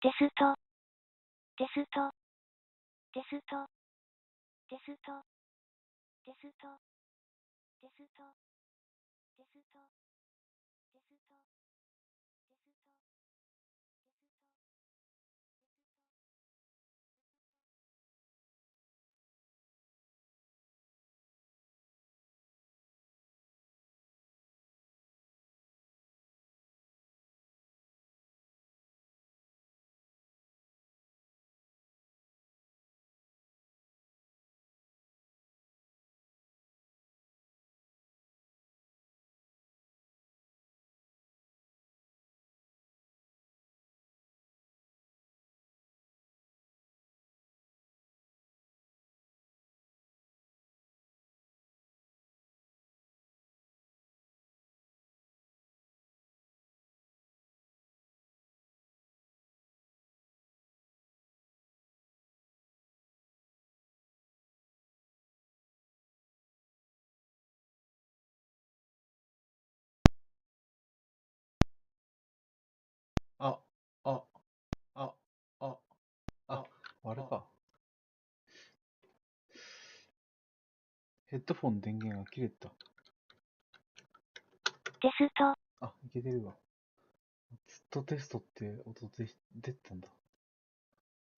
テストテストテストテストテストテストテストテストテストあ、あ、あ、あ、あ、あれか。ヘッドフォン電源が切れた。テストあ、いけてるわ。ずっとテストって音で出てたんだ。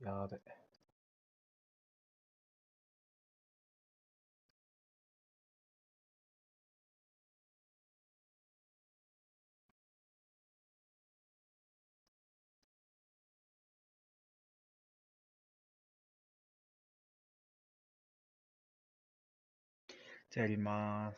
やーべ。じゃあやりまーす。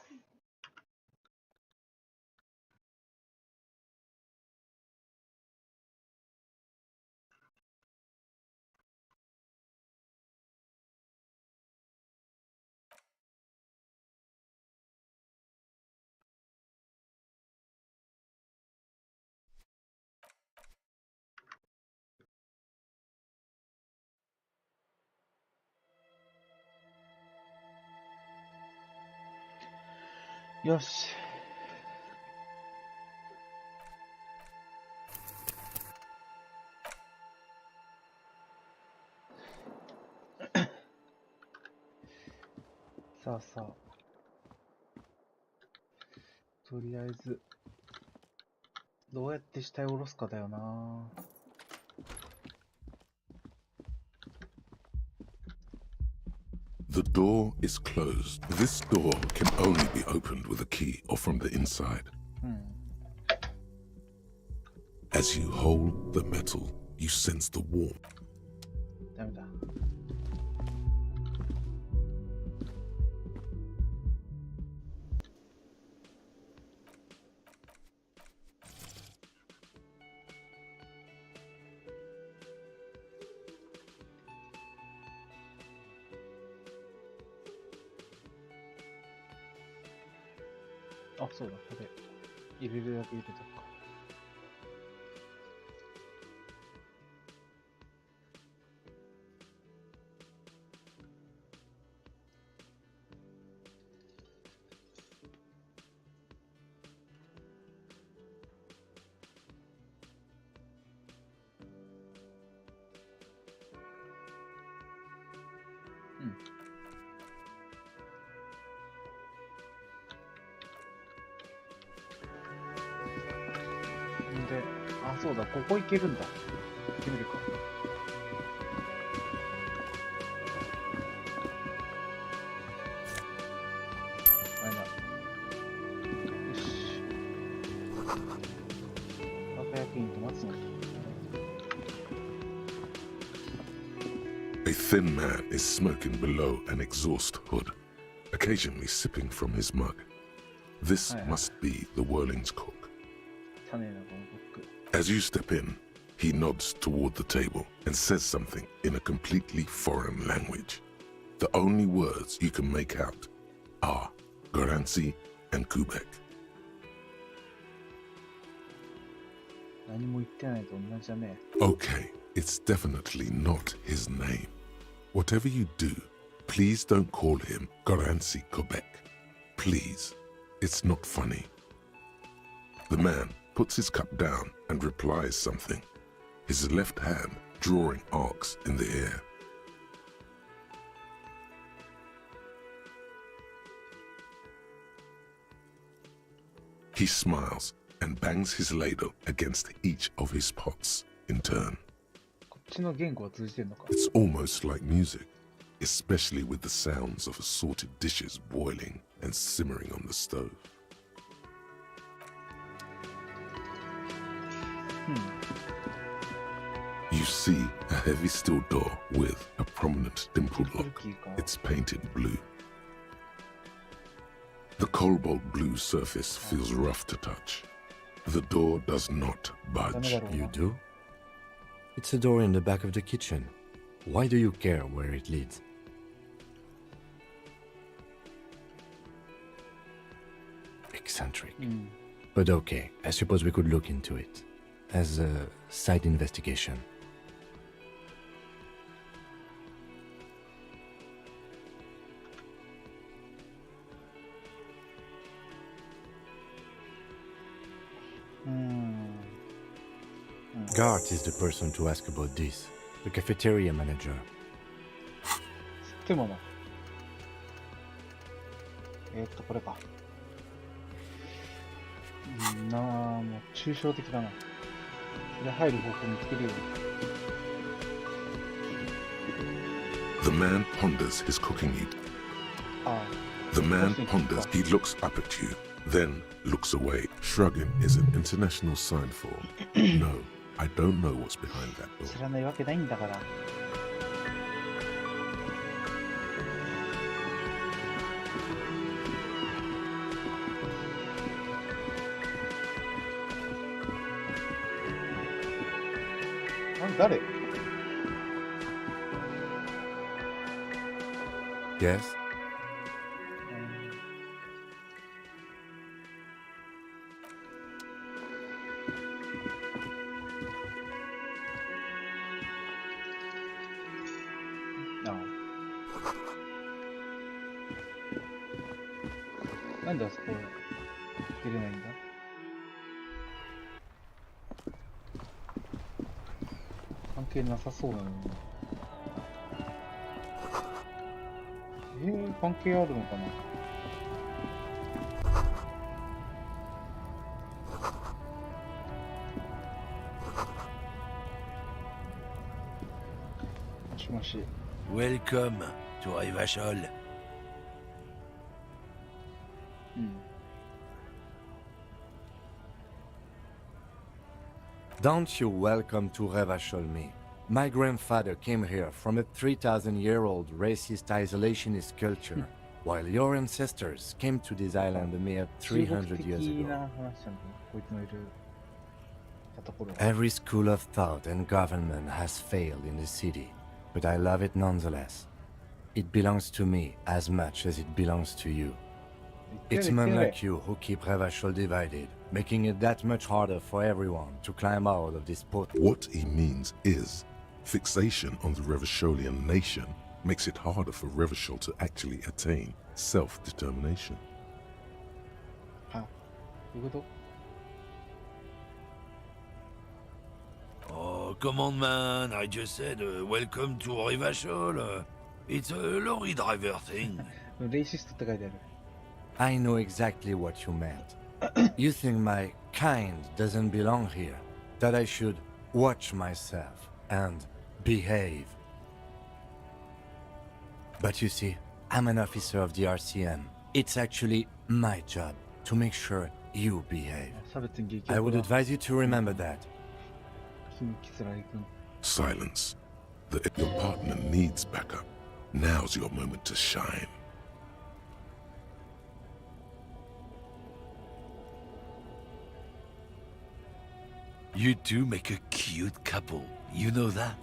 よし。さあさあ。とりあえず、どうやって死体を下ろすかだよな。The door is closed. This door can only be opened with a key or from the inside. As you hold the metal, you sense the warmth. ダメだ。あ、そうだ、これ。入れるだけ入れとくか。で、あ、そうだ、ここ行けるんだ。行ってみるか。あれだ。よし。若役員と待つの。A thin man is smoking below an exhaust hood, occasionally sipping from his mug. This must be the Whirling's cook. As you step in, he nods toward the table and says something in a completely foreign language. The only words you can make out are Garansi and Kubek. 何も言ってないと同じだね。 Okay, it's definitely not his name. Whatever you do, please don't call him Garansi Kubek. Please, it's not funny. The man puts his cup down and replies something. his left hand drawing arcs in the air. He smiles and bangs his ladle against each of his pots in turn. こっちの言語は通じてんのか。 It's almost like music, especially with the sounds of assorted dishes boiling and simmering on the stove. You see a heavy steel door with a prominent dimpled lock. It's painted blue. The cobalt blue surface feels rough to touch. The door does not budge. You do? It's a door in the back of the kitchen. Why do you care where it leads? Eccentric. But okay, I suppose we could look into it. As a side investigation. Gart is the person to ask about this. The cafeteria manager. でもな。これか。なあ、もう抽象的だな。で、入る方法見つけるよ。The man ponders his cooking eat. The man ponders, he looks up at you, then looks away. Shrugging is an international sign for, no, I don't know what's behind that door. 知らないわけないんだから。誰 Yes? No. なんであそこ出れないんだ関係なさそうなのに。関係あるのかな。もしもし。Welcome to Rivachol. Don't you welcome to Revachol me. My grandfather came here from a 3,000-year-old racist isolationist culture, while your ancestors came to this island a mere 300 years ago. Every school of thought and government has failed in the city, but I love it nonetheless. It belongs to me as much as it belongs to you. It's men like you who keep Revachol divided, making it that much harder for everyone to climb out of this portal. What he means is, fixation on the Revacholian nation makes it harder for Revachol to actually attain self-determination. Oh, come on, man. I just said welcome to Rivachol. It's a lorry driver thing. I know exactly what you meant. You think my kind doesn't belong here, that I should watch myself and behave. But you see, I'm an officer of the RCM. It's actually my job to make sure you behave. I would advise you to remember that. Silence. Your partner needs backup. Now's your moment to shine. You two make a cute couple. You know that?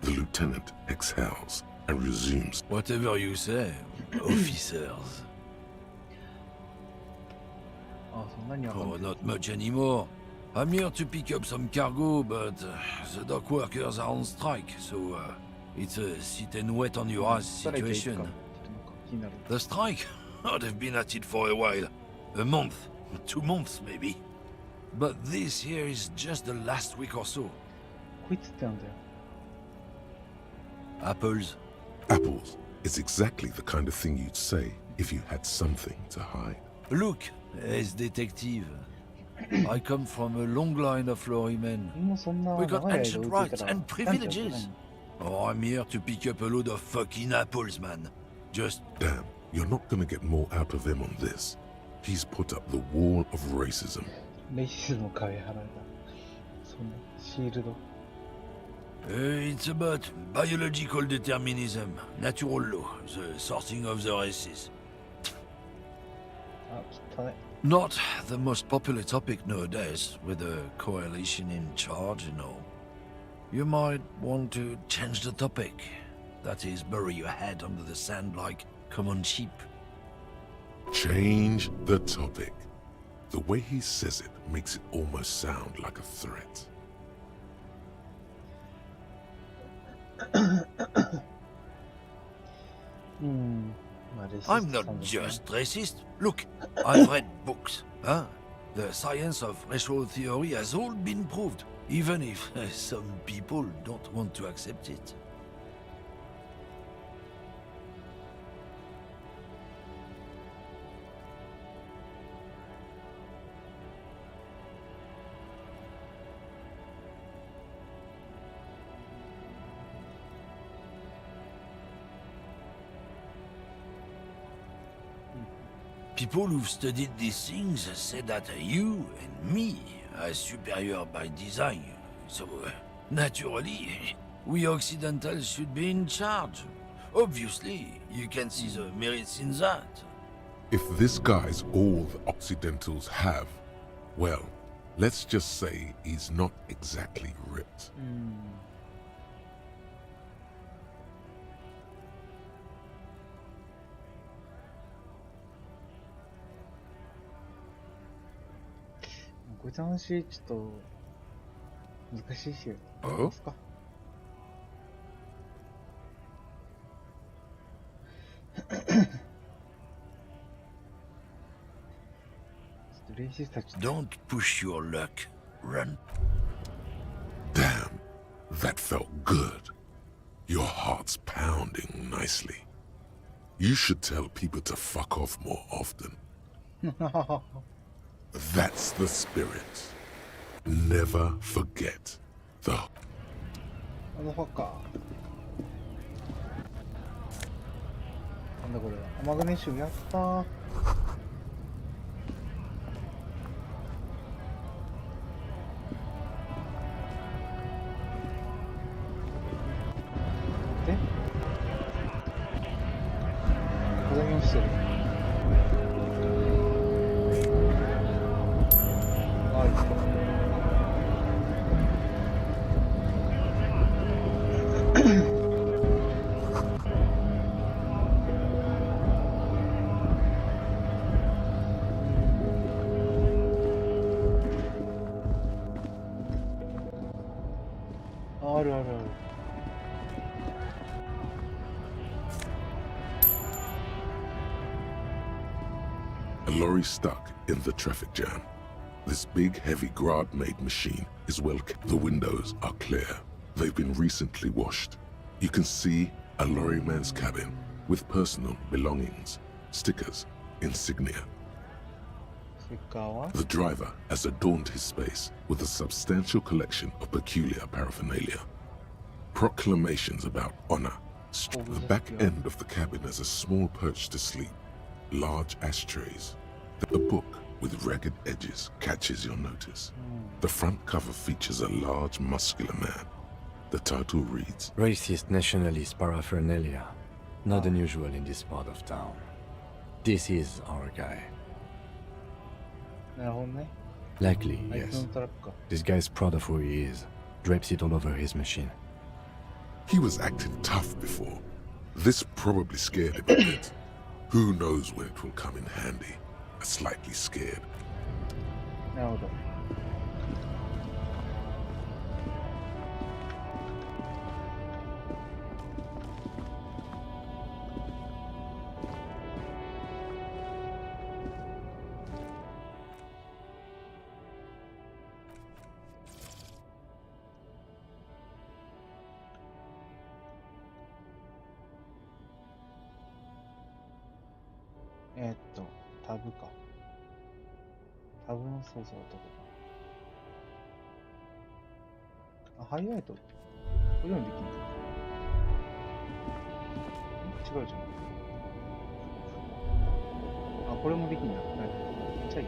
The lieutenant exhales and resumes. Whatever you say, officers. Oh, not much anymore. I'm here to pick up some cargo, but the dock workers are on strike, so it's a sit and wait on your ass situation. The strike? Oh, they've been at it for a while. A month, 2 months maybe. But this here is just the last week or so. こいつってなんだよ。 Apples. Apples is exactly the kind of thing you'd say if you had something to hide. Look, as detective. I come from a long line of lorrymen. 君もそんな We 長 got い間 ancient 置いて rights たら and なんてやってない privileges. Oh, I'm here to pick up a load of fucking apples, man. Just Damn, you're not gonna get more out of him on this. He's put up the wall of racism. レイシズムを壁払えた。そんなシールド。It's about biological determinism, natural law, the sorting of the races. あ、汚い。 Not the most popular topic nowadays, with a coalition in charge and all. You might want to change the topic. That is, bury your head under the sand like common sheep. Change the topic. The way he says it makes it almost sound like a threat. I'm not just racist. Look, I've read books. Huh? The science of racial theory has all been proved, even if some people don't want to accept it. People who've studied these things say that you and me are superior by design. So, naturally, we Occidentals should be in charge. Obviously, you can see the merits in that. If this guy's all the Occidentals have, well, let's just say he's not exactly ripped. こいつの話、ちょっと、難しいし、どうですか。練習したちょっと。 Don't push your luck. Run. Damn, that felt good. Your heart's pounding nicely. You should tell people to fuck off more often. That's the spirit. Never forget the... あのファッカー。なんだこれ。アマグネシウムやったー。で小田に落ちてる。あ、いった。あるあるある。A lorry stuck in the traffic jam. This big, heavy Grad-made machine is well kept. The windows are clear. They've been recently washed. You can see a lorryman's cabin with personal belongings, stickers, insignia. ステッカーは The driver has adorned his space with a substantial collection of peculiar paraphernalia. Proclamations about honor. The back end of the cabin has a small perch to sleep. Large ashtrays. The book with ragged edges catches your notice. The front cover features a large, muscular man. The title reads, Racist nationalist paraphernalia. Not unusual in this part of town. This is our guy. なるほどね。 Likely, あいつ yes. のトラックか。 This guy's proud of who he is. Drapes it all over his machine. he was acting tough before. This probably scared him a bit. Who knows when it will come in handy? Slightly scared. なるほど。タブか。タブの操作はどこか。あ、ハイライト。これでもできんの？違うじゃん。あ、これもできんだ。はい。めっちゃいい。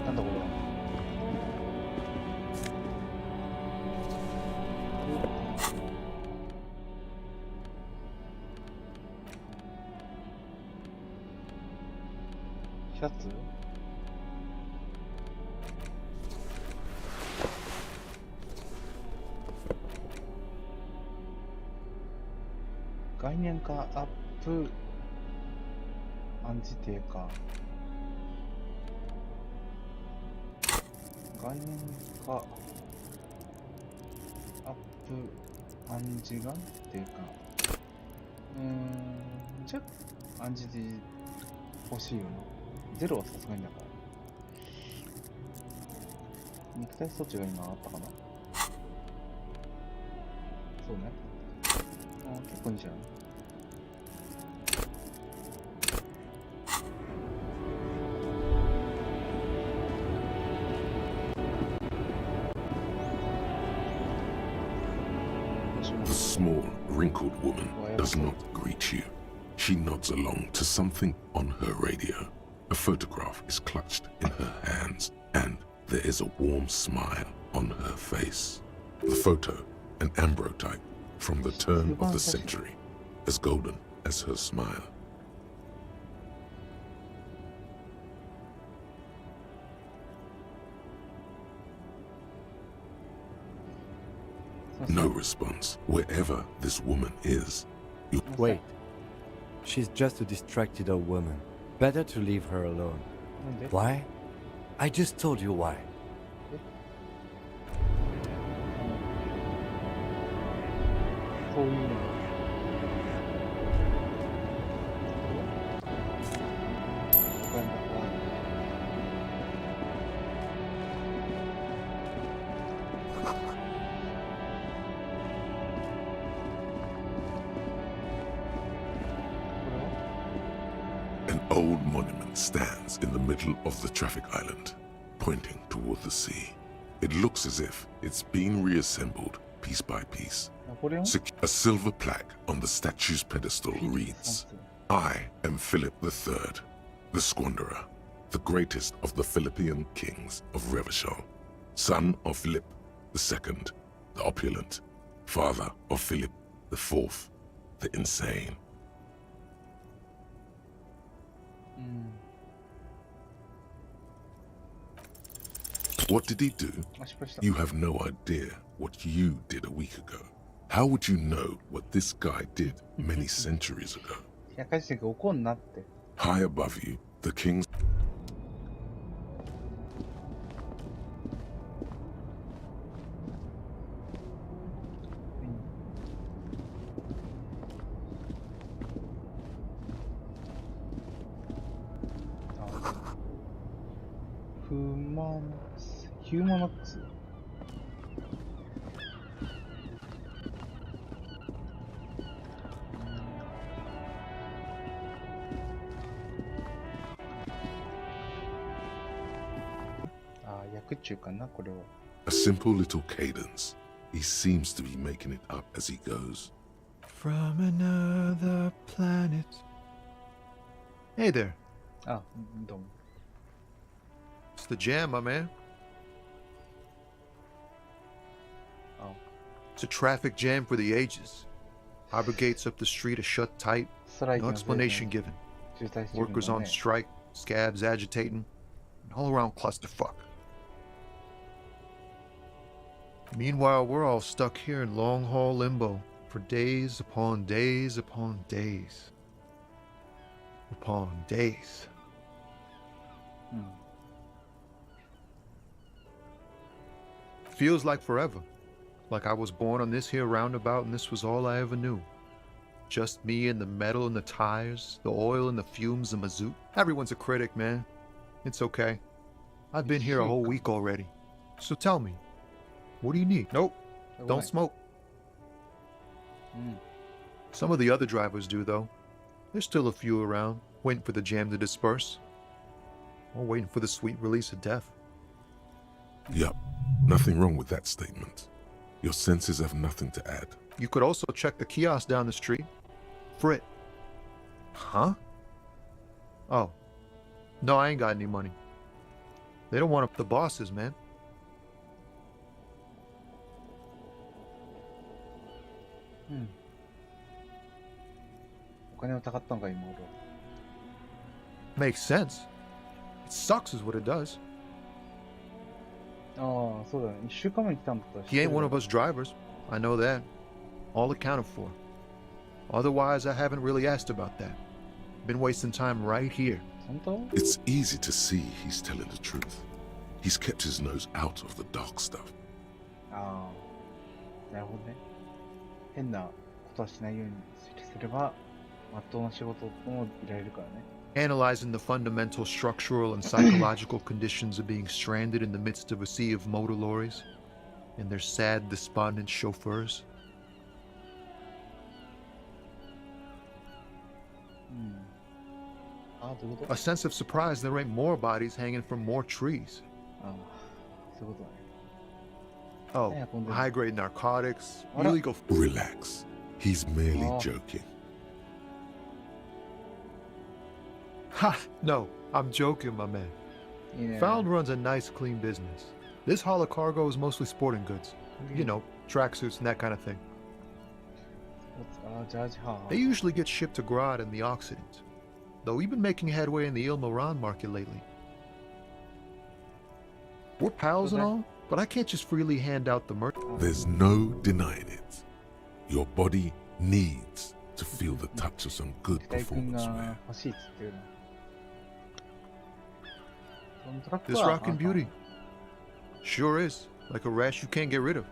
なんだこれは。シャツ？概念化アップ暗示低下。概念化アップ暗示が低下。じゃあ暗示で欲しいよな。ゼロはさすがにだから。肉体装置が今あったかな。そうね。結構いいじゃん。The small, wrinkled woman does not greet you. She nods along to something on her radio. A photograph is clutched in her hands, and there is a warm smile on her face. The photo, an ambrotype from the turn of the century, as golden as her smile. No response wherever this woman is. Wait. She's just a distracted old woman. Better to leave her alone. Why? I just told you why. An old monument stands in the middle of the traffic island, pointing toward the sea. It looks as if it's been reassembled piece by piece. A silver plaque on the statue's pedestal reads, I am Philip III, the Squanderer, the greatest of the Philippian kings of Revachol, son of Philip II, the opulent, father of Philip IV, the insane. What did he do? You have no idea what you did a week ago. How would you know what this guy did many centuries ago? High above you, the king's... Humanox. A simple little cadence. He seems to be making it up as he goes. From another planet. Hey there. It's the jam, my man. It's a traffic jam for the ages. Harbor gates up the street are shut tight. No explanation given. Workers on strike, scabs agitating, an all-around clusterfuck. Meanwhile, we're all stuck here in long-haul limbo for days upon days upon days. Upon days. Feels like forever. Like I was born on this here roundabout and this was all I ever knew. Just me and the metal and the tires, the oil and the fumes and mazout. Everyone's a critic, man. It's okay. I've been here a whole week already. So tell me, what do you need? Nope, don't smoke. Some of the other drivers do, though. There's still a few around, waiting for the jam to disperse. Or waiting for the sweet release of death. Yup, nothing wrong with that statement. Your senses have nothing to add. You could also check the kiosk down the street. Frit. Huh? Oh. No, I ain't got any money. They don't want up the bosses, man. Hmm. お金をたかったのか今俺は。Makes sense. It sucks is what it does. ああ、そうだね。1週間前に来たんだったら。 He ain't one of us drivers. I know that. All accounted for. Otherwise, I haven't really asked about that. Been wasting time right here. 本当? It's easy to see he's telling the truth. He's kept his nose out of the dark stuff. ああ、なるほどね。変なことはしないようにすれば、まっとうな仕事もいられるからね。Analyzing the fundamental structural and psychological conditions of being stranded in the midst of a sea of motor lorries and their sad, despondent chauffeurs. ああ、どういうこと? A sense of surprise there ain't more bodies hanging from more trees. ああ、そういうことだね。Oh, high-grade narcotics, What up? illegal... Relax. He's merely Oh. joking. Ha! No, I'm joking, my man. いいね。 Found runs a nice, clean business. This haul of cargo is mostly sporting goods. You know, tracksuits and that kind of thing. ああ、ジャージ派。 They usually get shipped to Grad and the Occident. Though we've been making headway in the Il Moran market lately. We're pals and all, but I can't just freely hand out the merch. There's no denying it. Your body needs to feel the touch of some good 大君 performance が wear. 欲しいっつってるの。このトラック This は rockin' beauty. Sure is. Like a rash you can't get rid of.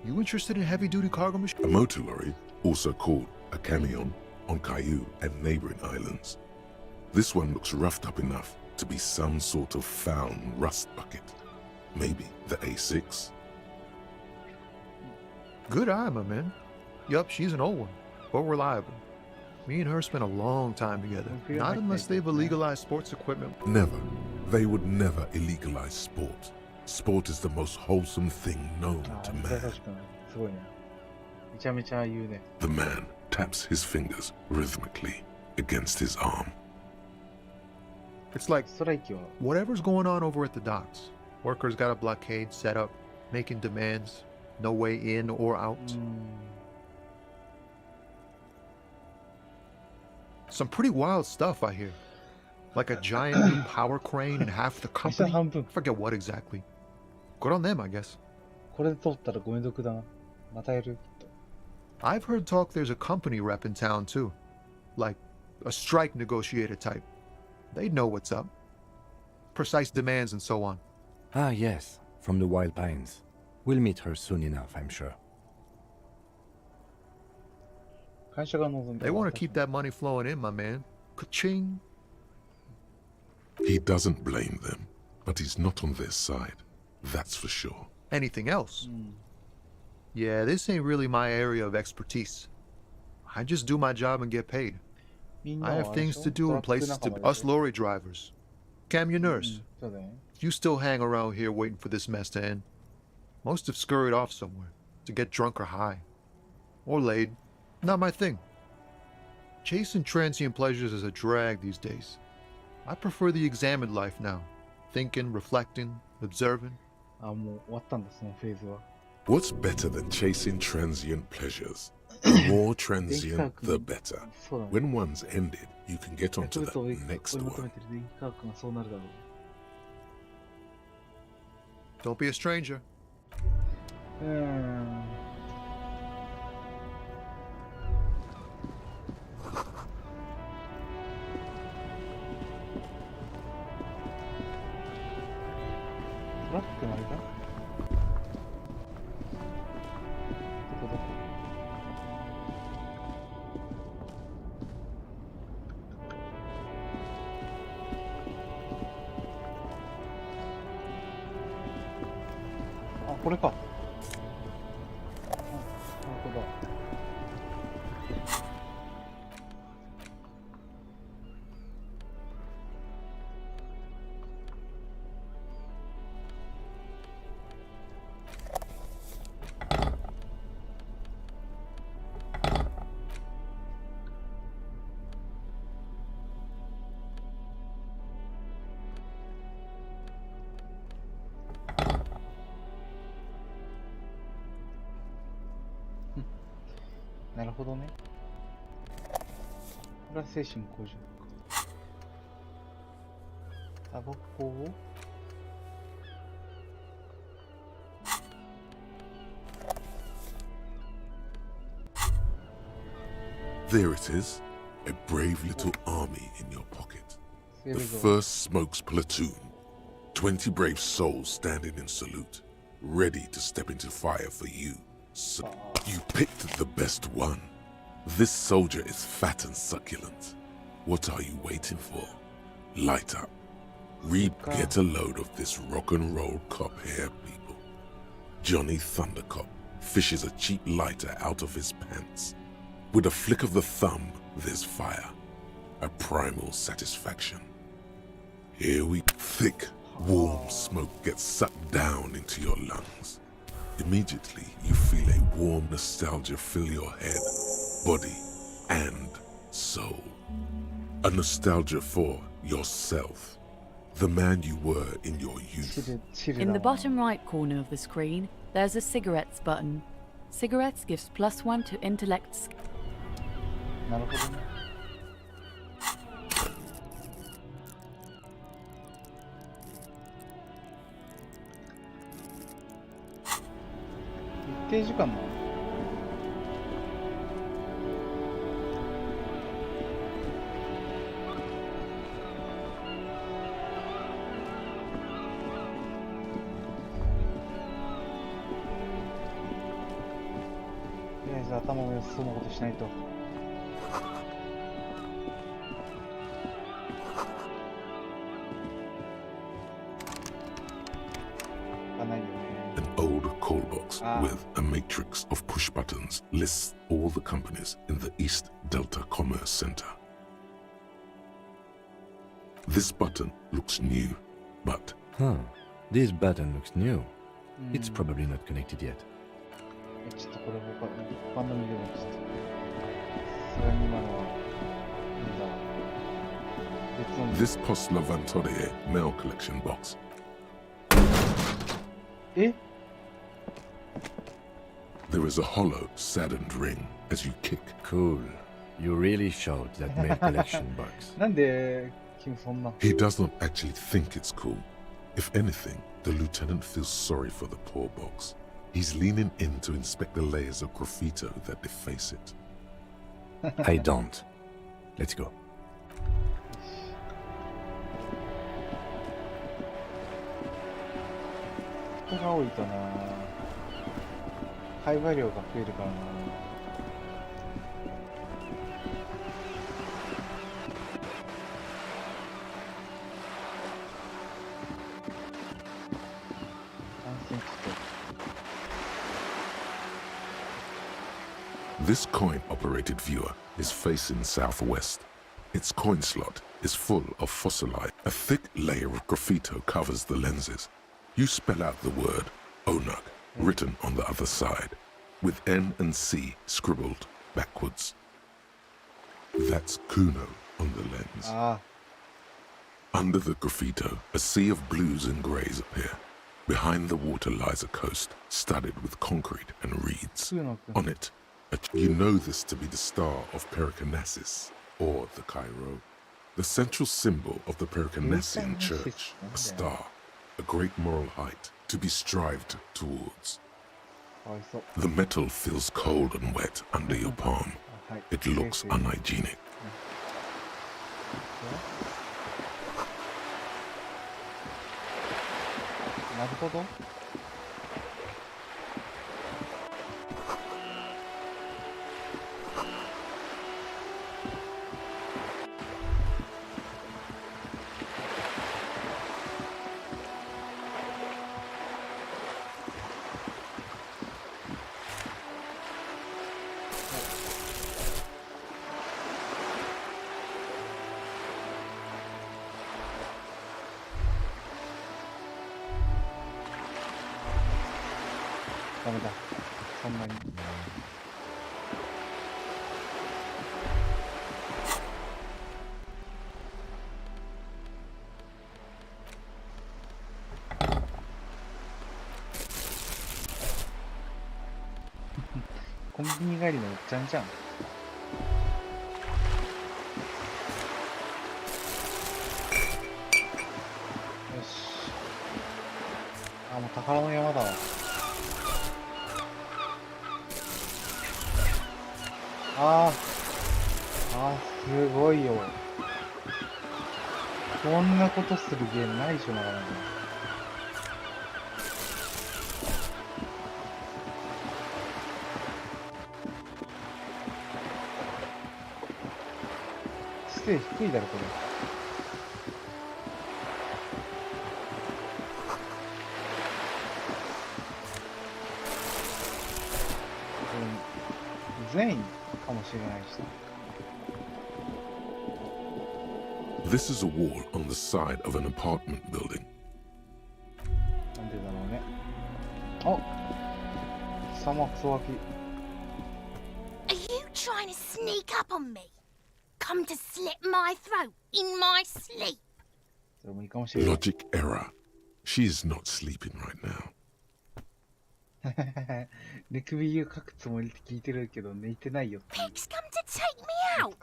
You interested in heavy-duty cargo A machines? motor lorry, also called a camion, on Caillou and neighboring islands. This one looks roughed up enough to be some sort of found rust bucket. Maybe the A6. Good eye, my man. Yup, she's an old one, but reliable. Me and her spent a long time together. Not unless they've illegalized sports equipment. Never. They would never illegalize sport. Sport is the most wholesome thing known あ to あ、めっちゃ man. 優しくない。すごいね。めちゃめちゃ言うね。 The man taps his fingers rhythmically against his arm. It's like ストライキは、 whatever's going on over at the docks. Workers got a blockade set up, making demands, no way in or out. Some pretty wild stuff, I hear. Like a giant new power crane and half the 会社 company. 半分。 Forget what exactly. Good on them, I guess. これで通ったらごめんどくだな。またやる。 I've heard talk there's a company rep in town too. Like a strike negotiator type. They'd know what's up. Precise demands and so on. Ah, yes, from the Wild Pines. We'll meet her soon enough, I'm sure. 会社が望んで They want to keep that money flowing in, my man. Ka-ching. He doesn't blame them, but he's not on their side. That's for sure. Anything else? Yeah, this ain't really my area of expertise. I just do my job and get paid. みんな I は have あれで things しょ to do トラ and ック places 仲 to 間 be. で Us しょ lorry drivers. Camionneurs. そうだね。 You still hang around here waiting for this mess to end. Most have scurried off somewhere to get drunk or high. Or laid. Not my thing. Chasing transient pleasures is a drag these days. I prefer the examined life now. Thinking, reflecting, observing. あ、もう終わったんだ、そのフェーズは。 What's better than chasing transient pleasures? The more transient, the better. そうだね。 When one's ended, you can get 薬 onto 物を追い the next 求め one. てる電気科学がそうなるだろう。 Don't be a stranger. トラックのあれだ。どこどこ。あ、これか。あ、なるほど。なるほどね。これは精神向上か。タバコをThere it is, a brave little army in your pocket. Here The we go. first Smokes platoon. 20 brave souls standing in salute, ready to step into fire for you. So you picked the best one. This soldier is fat and succulent. What are you waiting for? Light up. Get a load of this rock and roll cop here, people. Johnny Thundercop fishes a cheap lighter out of his pants. With a flick of the thumb, there's fire. A primal satisfaction. Here we thick, warm smoke gets sucked down into your lungs. Immediately, you feel a warm nostalgia fill your head, body, and soul. A nostalgia for yourself. The man you were in your youth. In the bottom right corner of the screen, there's a cigarettes button. Cigarettes gives +1 to intellect. なるほどね。一定時間なの？とりあえず頭を良さそうなことしないと。An old call box with a matrix of push buttons lists all the companies in the East Delta Commerce Center. This button looks new, but... This button looks new. It's probably not connected yet. ちょっとこれ他の見るのちょっとそれに今のはなんだ別の This Postla Vantorie mail collection box. え There is a hollow, saddened ring as you kick. Cool. You really showed that mail collection box. なんで君そんな He does not actually think it's cool. If anything, the lieutenant feels sorry for the poor box. He's leaning in to inspect the layers of graffito that deface it. I don't. Let's go. 人が多いとな会話量が増えるからな安心して This coin-operated viewer is facing southwest. Its coin slot is full of fossilized. A thick layer of graffito covers the lenses. You spell out the word Onug written on the other side, with N and C scribbled backwards. That's Kuno on the lens. Under the graffito, a sea of blues and greys appear. Behind the water lies a coast studded with concrete and reeds. On it, you know this to be the star of Pericarnassus, or the Cairo, the central symbol of the Pericarnassian church, a star, a great moral height to be strived towards. The metal feels cold and wet under your palm. It looks unhygienic. なるほど。ダメだ。そんなに。コンビニ帰りのおっちゃんじゃん。よし。あ、もう宝の山だわ。すごいよ。こんなことするゲームないでしょ、なかなか。姿勢低いだろ、これ。善意かもしれないし。This is a wall on the side of an apartment building. なんでだろうね。あ、貴様クソガキ。Are you trying to sneak up on me? Come to slit my throat in my sleep? それもいいかもしれない。Logic error. She's not sleeping right now. 寝首をかくつもりって聞いてるけど寝てないよって。Pigs come to take me out,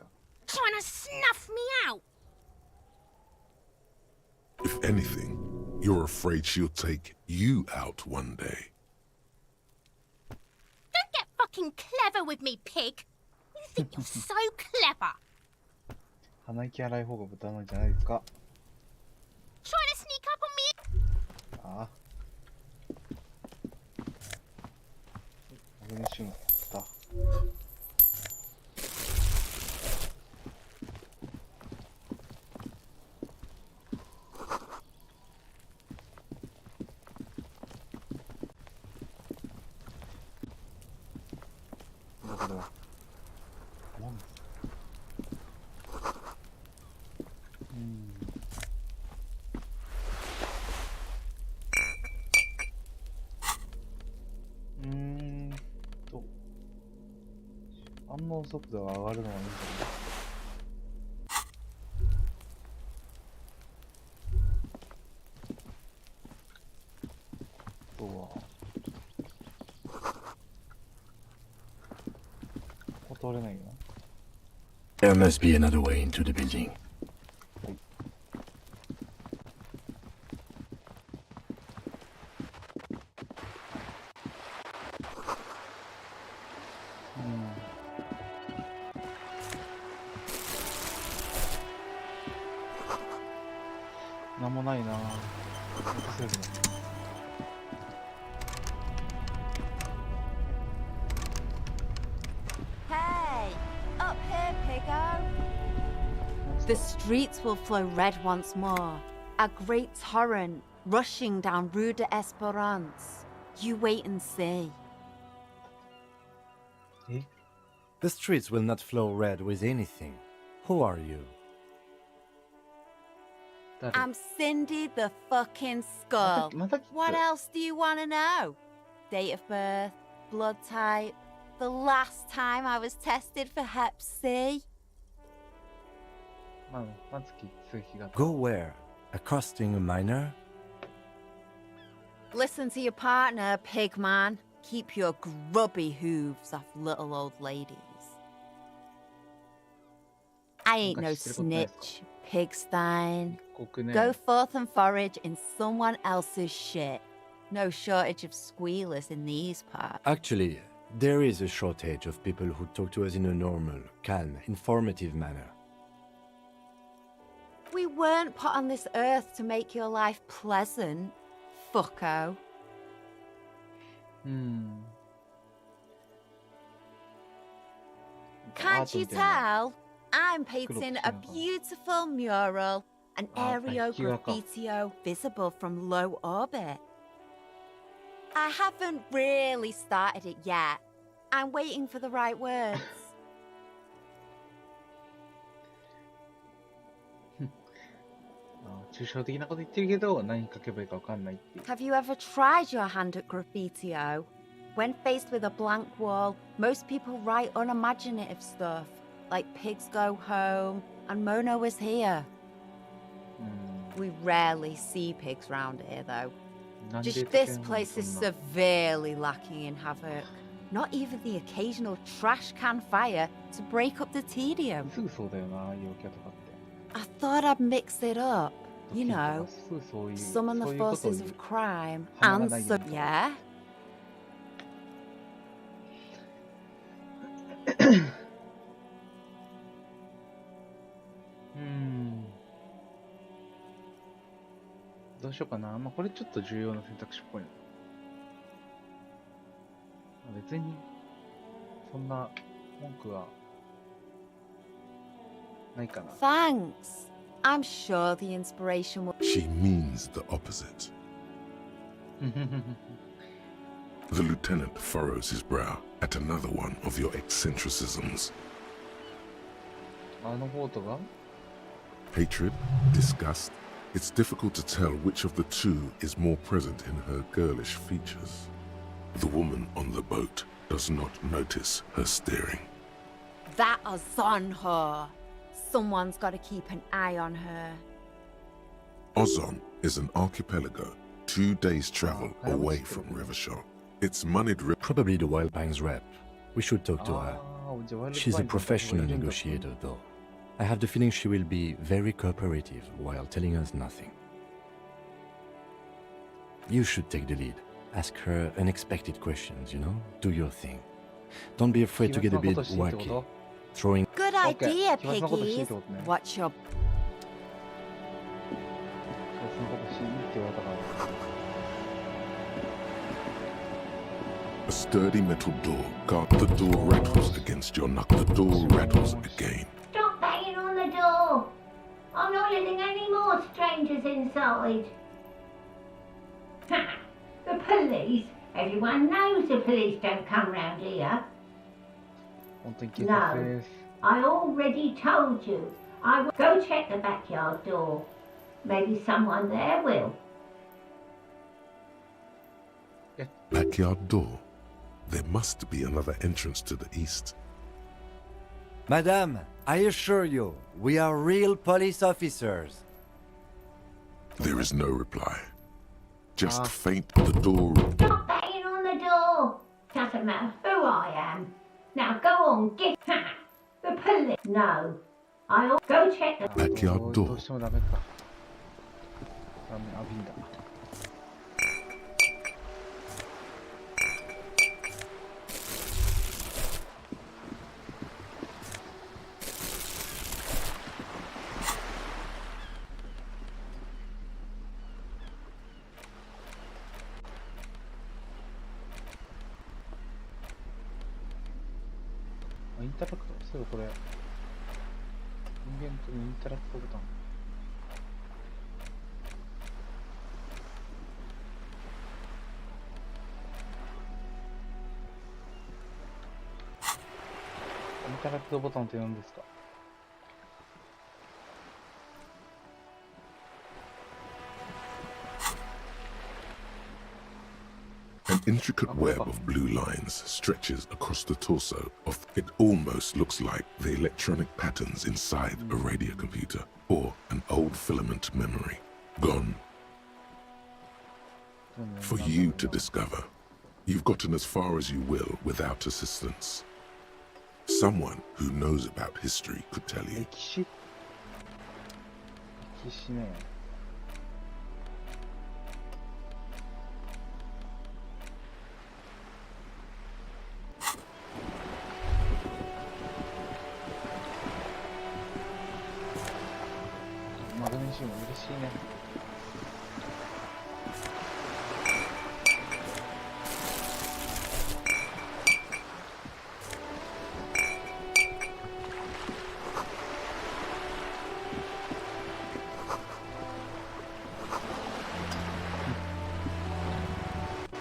trying to snuff me out. If anything, you're afraid she'll take you out one day. Don't get fucking clever with me, pig. You think you're so clever. 鼻息荒い方が豚なんじゃないですか。Trying to sneak up on me? ああ。俺の瞬間だ。だけど、反応速度が上がるのはいいんじゃない？あとはここ通れないよな。 There must be another way into the building. なんもないなぁ。Hey, up here, Piggo. The streets will flow red once more. A great torrent rushing down Rue de Esperance. You wait and see. The streets will not flow red with anything. Who are you? I'm Cindy the fucking Skull. What else do you want to know? Date of birth, blood type, the last time I was tested for Hep C. Go where? Accosting a minor? Listen to your partner, pigman. Keep your grubby hooves off little old ladies. I ain't no snitch, Pigstein. Go forth and forage in someone else's shit. No shortage of squealers in these parts. Actually, there is a shortage of people who talk to us in a normal, calm, informative manner. We weren't put on this earth to make your life pleasant, fucko. Can't you tell? I'm painting a beautiful mural, an aerial graffitio visible from low orbit. I haven't really started it yet. I'm waiting for the right words. Have you ever tried your hand at graffitio? When faced with a blank wall, most people write unimaginative stuff, like pigs go home and Mono is here. We rarely see pigs round here, though. Just this place is severely lacking in havoc. Not even the occasional trash can fire to break up the tedium. すぐそうだよな、陽キャとかって。 I thought I'd mix it up. You ドキュンと know, かすぐそういう、 summon そう the いうことを forces 言う of crime 鼻が and ないよ so うに。 yeah. どうしようかな。まあ、これちょっと重要な選択肢っぽいな。別に、そんな文句はないかな。Thanks. I'm sure the inspiration will. She means the opposite. The lieutenant furrows his brow at another one of your eccentricisms. あのボートが Hatred, disgust. It's difficult to tell which of the two is more present in her girlish features. The woman on the boat does not notice her staring. That is on her. Someone's got to keep an eye on her. Ozon is an archipelago 2 days' travel away from Rivershaw. It's moneyed Probably the Wild Pines rep. We should talk to her. ああ、じゃあワイルド She's パ a インとか professional いるんだ。 negotiator, though. I have the feeling she will be very cooperative while telling us nothing. You should take the lead. Ask her unexpected questions, you know? Do your thing. Don't be afraid to get a bit wacky. Throwing Good Okay, idea, 奇抜なことしていいっ piggies. てことね。 Watch your そのことしていいって言われたから。 A sturdy metal door guard. The door rattles against your knuckle. The door rattles again. Stop banging on the door! I'm not letting any more strangers inside. Ha! The police? Everyone knows the police don't come round here. 本当に警察です。 I already told you. I will go check the backyard door. Maybe someone there will. Backyard door. There must be another entrance to the east. Madame, I assure you, we are real police officers. There is no reply. Just faint the door. Stop banging on the door. Doesn't matter who I am. Now go on, get ha! The police. No. I'll go check the Backyard ど door. うしてもダメか。ダメ、あ、ビンだ。インタラクト、そういえばこれ、人間とインタラクトボタン。インタラクトボタンって何ですか？ An intricate web of blue lines stretches across the torso of it. Almost looks like the electronic patterns inside a radio computer or an old filament memory. Gone for you to discover. You've gotten as far as you will without assistance. Someone who knows about history could tell you. 歴史ね。マグネシウム嬉しいね。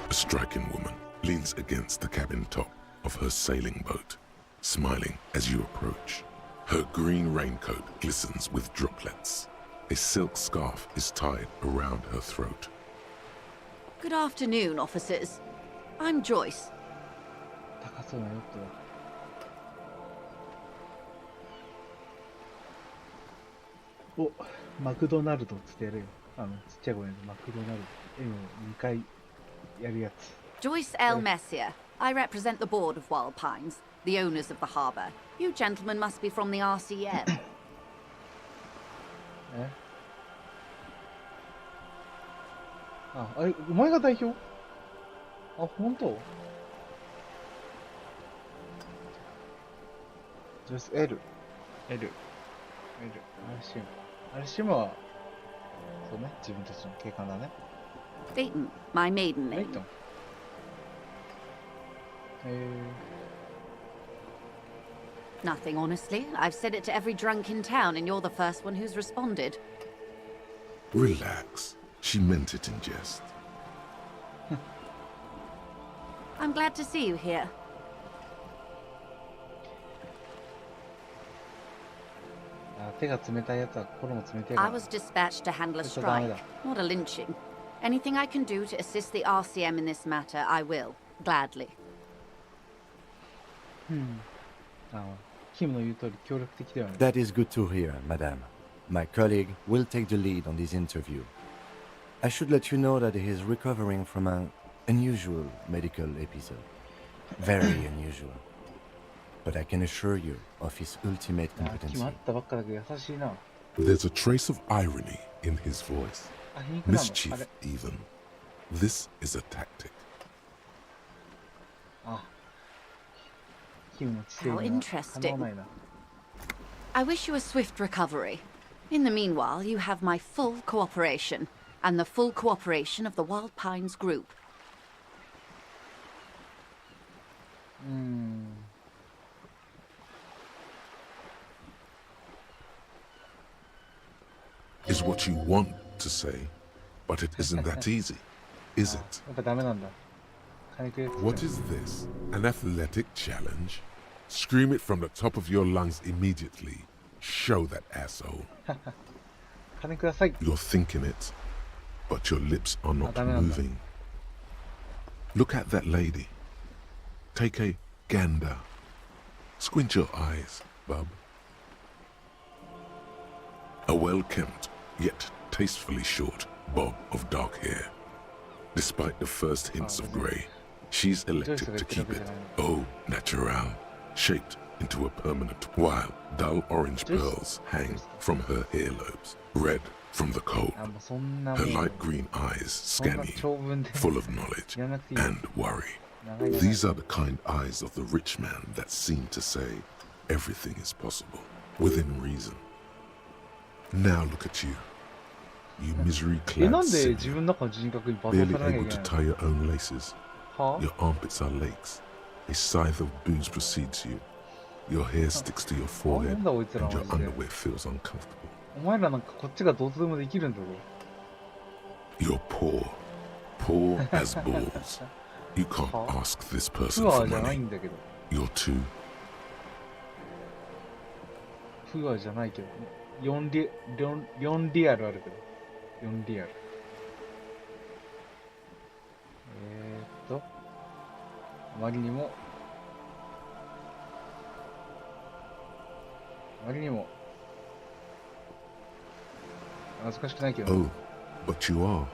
A striking woman leans against the cabin top of her sailing boat, smiling as you approach. Her green raincoat glistens with droplets. A silk scarf is tied around her throat. Good afternoon, officers. I'm Joyce. 高そうなヨットだ。お、マクドナルドっつってやるよ。ちっちゃい声でマクドナルド。M を2回やるやつ。 Joyce L. Messier. I represent the board of Wild Pines, the owners of the harbour. You gentlemen must be from the RCM. えあ、あれ、お前が代表？あ、本当？ジョス L。RCM。RCM は、そうね、自分たちの警官だね。Dayton, my maiden name. へ Nothing, honestly. I've said it to every drunk in town, and you're the first one who's responded. Relax. She meant it in jest. I'm glad to see you here. あ、手が冷たいやつは心も冷たい I から。 was dispatched to handle a That's what I strike, not a lynching. Anything I can do to assist the RCM in this matter, I will. Gladly. あ、キムの言う通り協力的だよね。 That is good to hear, madame. My colleague will take the lead on this interview. I should let you know that he is recovering from an unusual medical episode. Very unusual. But I can assure you of his ultimate あ、キム competency. 会ったばっかだけど優しいな。 There's a trace of irony in his voice. あ、皮肉なの？あ Mischief, れ。 even. This is a tactic. あ、キムの知性 How には interesting. かなわないな。 I wish you a swift recovery. In the meanwhile, you have my full cooperation, and the full cooperation of the Wild Pines group. Is what you want to say, but it isn't that easy, is it? やっぱダメなんだ。金くれって言って What is this? An athletic challenge? Scream it from the top of your lungs immediately. Show that asshole. 金ください。 You're thinking it, but your lips are not damn it. moving. Look at that lady. Take a gander. Squint your eyes, bub. A well-kempt, yet tastefully short bob of dark hair. Despite the first hints of grey, she's elected to keep it au natural, shaped into a permanent, while dull orange pearls hang from her earlobes, red from the cold. あ、もうそんなも Her ん。 light green eyes そん scan な you, 長文で。 full of knowledge いらなくていいよ。 and worry. 長い長い These are the kind eyes of the rich man that seem to say everything is possible, within reason. Now look at you. You え、 misery-clad なんで sinner, 自分の中の人格にバト barely されなきゃ able いけ to ない tie your own laces. の？は Your armpits are lakes. A scythe of booze precedes you. Your hair sticks to your forehead, なんだこいつら and マ your ジで。 underwear feels uncomfortable. お前らなんかこっちがどうとでもできるんだぞ。 You're poor. Poor as balls. You can't ask this プ person ア for ーじゃないん money. だけど。 You're too. プアーじゃないけど。4リアルあるけど。4リアル。あまりにも。あまりにも。恥ずかしくないけど。 Oh, but you are.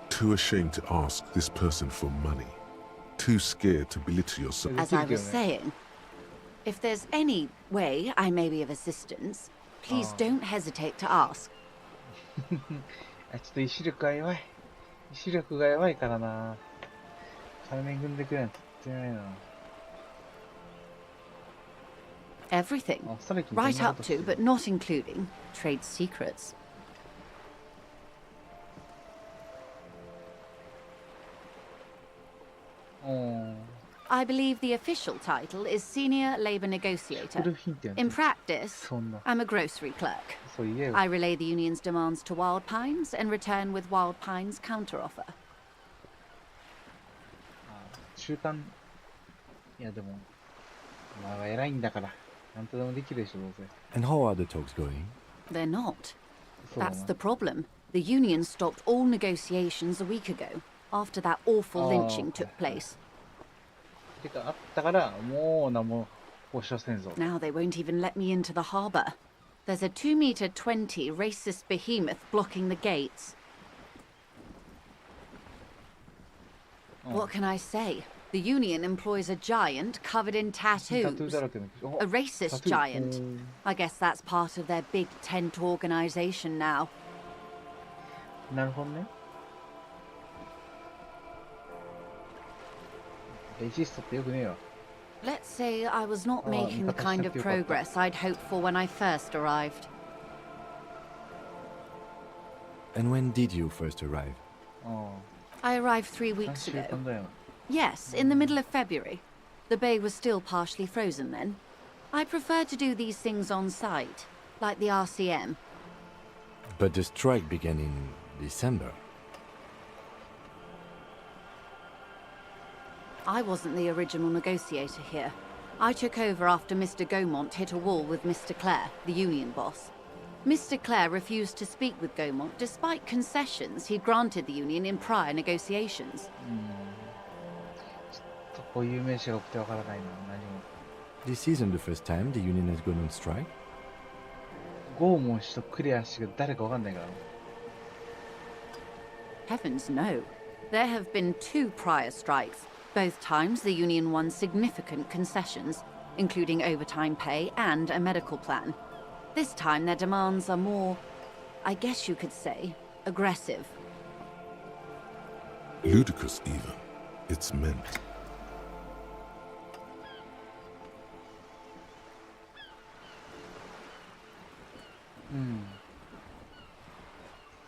Too ashamed to ask this person for money. Too scared to belittle yourself. As I was saying, if there's any way I may be of assistance, please don't hesitate to ask. あ、ちょっと意志力が弱い。意志力が弱いからな。金恵んでくれなんて言ってないな。 Everything. あ、ストライキに Right そんなこ up として to, る but not including, trade secrets. I believe the official title is Senior Labor Negotiator. ルフィンってやん In practice, そんな。 I'm a grocery clerk. そう言えよ。 I relay the union's demands to Wild Pines and return with Wild Pines' counteroffer. 中間。いやでも、お前は偉いんだから。なんとでもできるでしょ、どうせ。 And how are the talks going? They're not. そうだ That's な the problem. The union stopped all negotiations a week ago, after that awful Oh, lynching okay. took place. てか、あったから、もう何も交渉せんぞ。 Now they won't even let me into the harbour. There's a 2-meter 20 racist behemoth blocking the gates. What can I say? The Union employs a giant covered in タトゥー tattoos. だらけのお A racist タトゥー giant. I guess that's part of their big tent organization now. なるほどね。レジストってよくねえわ。 Let's say I was not Oh, making the kind of progress I'd hoped for when I first arrived. And when did you first arrive? あ I arrived 3 あ、3 weeks 週 ago. 間だよ。 Yes, in the middle of February. The bay was still partially frozen then. I prefer to do these things on site, like the RCM. But the strike began in December. I wasn't the original negotiator here. I took over after Mr. Gaumont hit a wall with Mr. Clare, the union boss. Mr. Clare refused to speak with Gaumont despite concessions he'd granted the union in prior negotiations. ちょっとこういう名詞が多くてわからないな、何も。 This isn't the first time the union has gone on strike. ゴーモン氏とクレア氏が誰かわかんないから。 Heavens no. There have been 2 prior strikes. Both times the union won significant concessions, including overtime pay and a medical plan. This time their demands are more, I guess you could say, aggressive. Ludicrous, even. It's meant.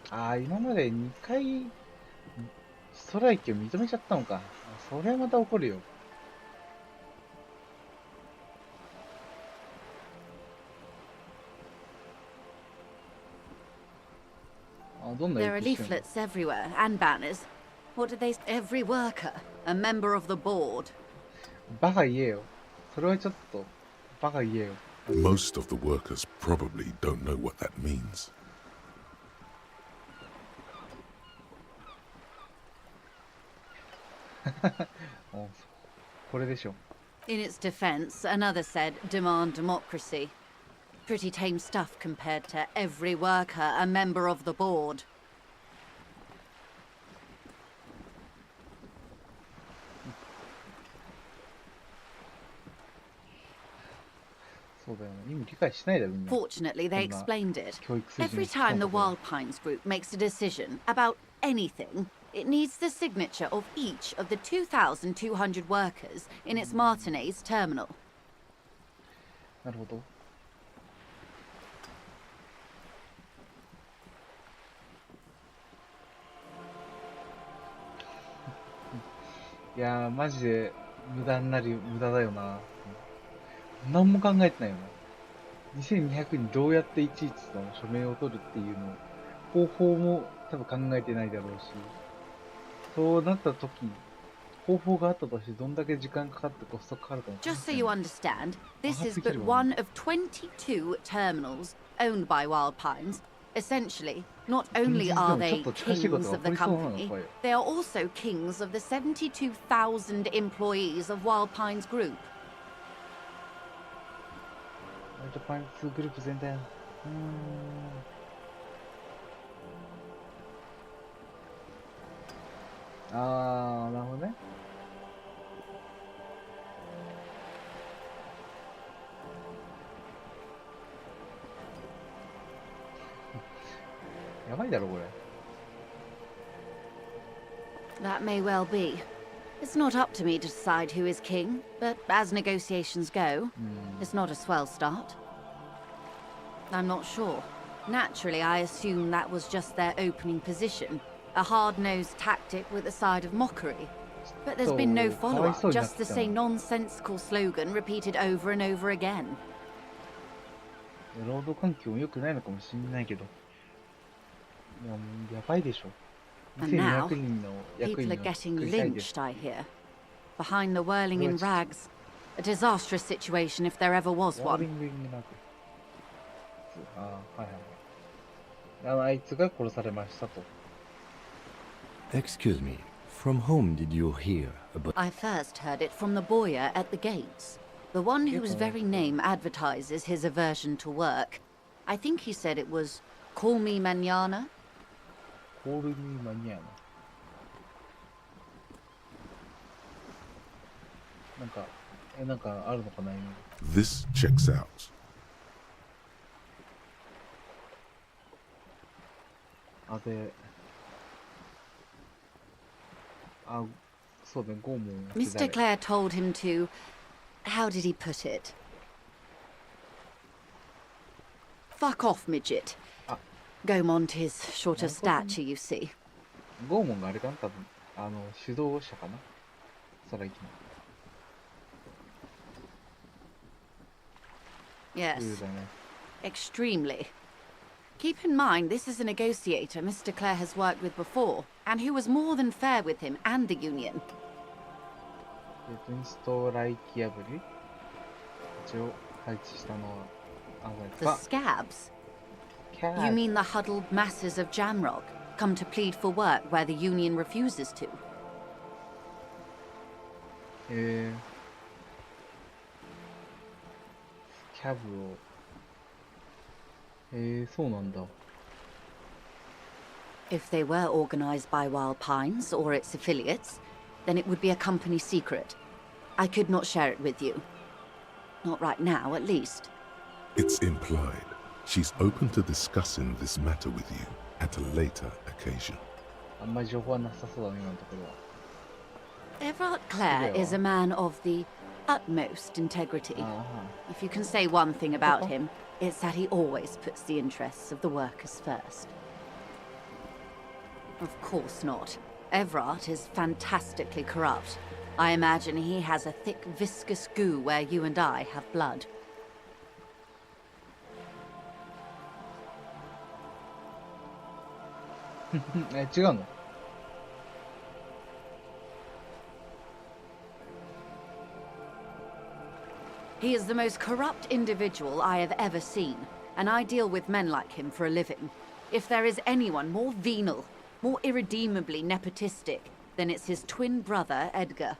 ああ、今まで2回ストライキを認めちゃったのか。それはまた怒るよ。あ、どんな There are 影響してんの leaflets everywhere and banners. What did they say? Every worker, a member of the board. バカ言えよ。それはちょっとバカ言えよ。 Most of the workers probably don't know what that means. おこれでしょ。 In its defense, another said, demand democracy. Pretty tame stuff compared to every worker, a member of the board. そうだよね。意味理解しないだろ、みんな。 Fortunately, they From that explained it.教育水準 Every time the 低い Wild Pines group makes a decision about anything, it needs the signature of each of the 2,200 workers in its Martinez terminal. なるほど。いやー、マジで無駄だよな。何も考えてないよな。2200にどうやっていちいちの署名を取るっていうの、方法も多分考えてないだろうし、そうなった時に、方法があったとしてどんだけ時間かかってコストかかるかも。 Just so you understand, this is but one of 22 terminals owned by Wild Pines. Essentially, not only are they kings of the company, they are also kings of the 72,000 employees of Wild Pines Group. ワイルドパインツグループ全体。あー、なるほどね。やばいだろ、これ。 That may well be. It's not up to me to decide who is king, but as negotiations go, it's not a swell start. I'm not sure. Naturally, I assume that was just their opening position, a hard-nosed tactic with a side of mockery. But there's been no follow-up, just the same nonsensical slogan repeated over and over again. 労働環境も良くないのかもしれないけど。いや、もうやばいでしょ。 And now, 2200人の役員 people の are getting 繰り返です。 lynched, I hear. Behind the whirling in rags. A disastrous situation if there ever was ワーリ one. ングになく。ああ、はいはいはい。あいつが殺されましたと。 Excuse me, from whom did you hear about... I first heard it from the boyer at the gates. The one whose very name advertises his aversion to work. I think he said it was, "Call me mañana." コールに間に合うなんかあるのかな今。This checks out. で、そうだね、拷問。Mr. Clare told him to. How did he put it? Fuck off, midget. Gaumont is short of stature, you see. 拷問があれかな多分。主導者かなサライキの。Yes. Extremely. Keep in mind, this is a negotiator Mr. Clare has worked with before, and who was more than fair with him and the Union. インストライキ破り一応配置したのは、The scabs? You mean the huddled masses of Jamrock, come to plead for work where the Union refuses to? キャブをそうなんだ。 If they were organized by Wild Pines or its affiliates, then it would be a company secret. I could not share it with you. Not right now, at least. It's implied she's open to discussing this matter with you at a later occasion. あんまり情報はなさそうだね、今のところは。Everard Clare is a man of the utmost integrity. If you can say one thing about him, it's that he always puts the interests of the workers first. Of course not. Everard is fantastically corrupt. I imagine he has a thick, viscous goo where you and I have blood. 違うのHe is the most corrupt individual I have ever seen, and I deal with men like him for a living. If there is anyone more venal, more irredeemably nepotistic, then it's his twin brother, Edgar.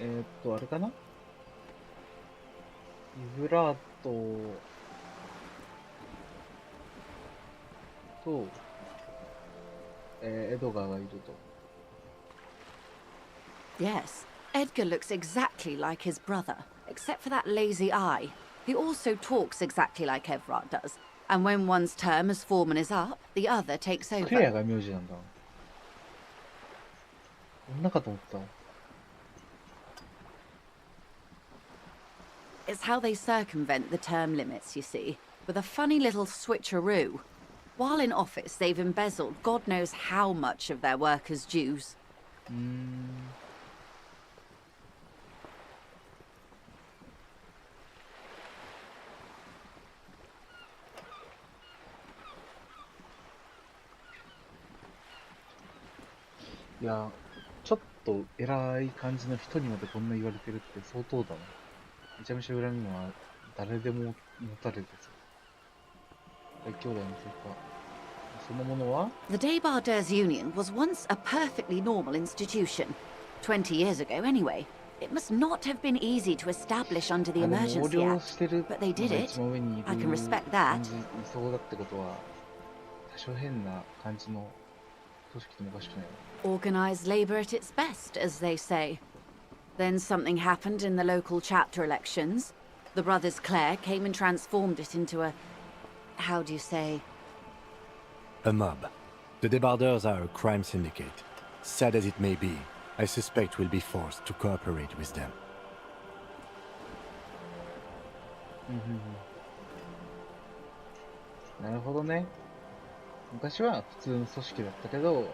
あれかなイブラートと、エドガーがいると。Yes, Edgar looks exactly like his brother, except for that lazy eye. He also talks exactly like Everard does, and when one's term as foreman is up, the other takes クレア over. が名字なんだ。女かと思った。It's how they circumvent the term limits, you see, with a funny little switcheroo. While in office, they've embezzled God knows how much of their workers' dues. いや、ちょっと偉い感じの人にまでこんな言われてるって相当だな。めちゃめちゃ恨みは誰でも持たれてさ。兄弟の結果、そのものは The Daybarders Union was once a perfectly normal institution. 20 years ago, anyway. It must not have been easy to establish under the Emergency Act, but they did it. I can respect that. いそうだってことは、多少変な感じの組織でもおかしくない。Organized labor at its best, as they say. Then something happened in the local chapter elections. The brothers Clare came and transformed it into a... how do you say? A mob. The Debarders are a crime syndicate. Sad as it may be, I suspect we'll be forced to cooperate with them. なるほどね。昔は普通の組織だったけど、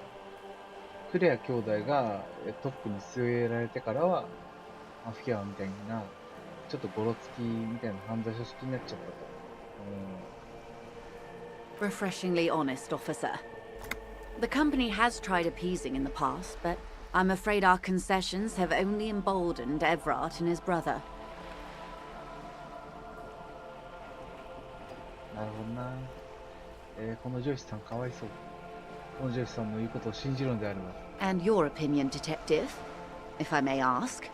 クレア兄弟がトップに据えられてからは、マフィアみたいな、ちょっとゴロつきみたいな犯罪組織になっちゃったと。Refreshingly honest, officer. The company has tried appeasing in the past, but I'm afraid our concessions have only emboldened Everard and his brother. なるほどな。この上司さんかわいそう。この上司さんの言うことを信じるのであれば。And your opinion, detective, if I may ask?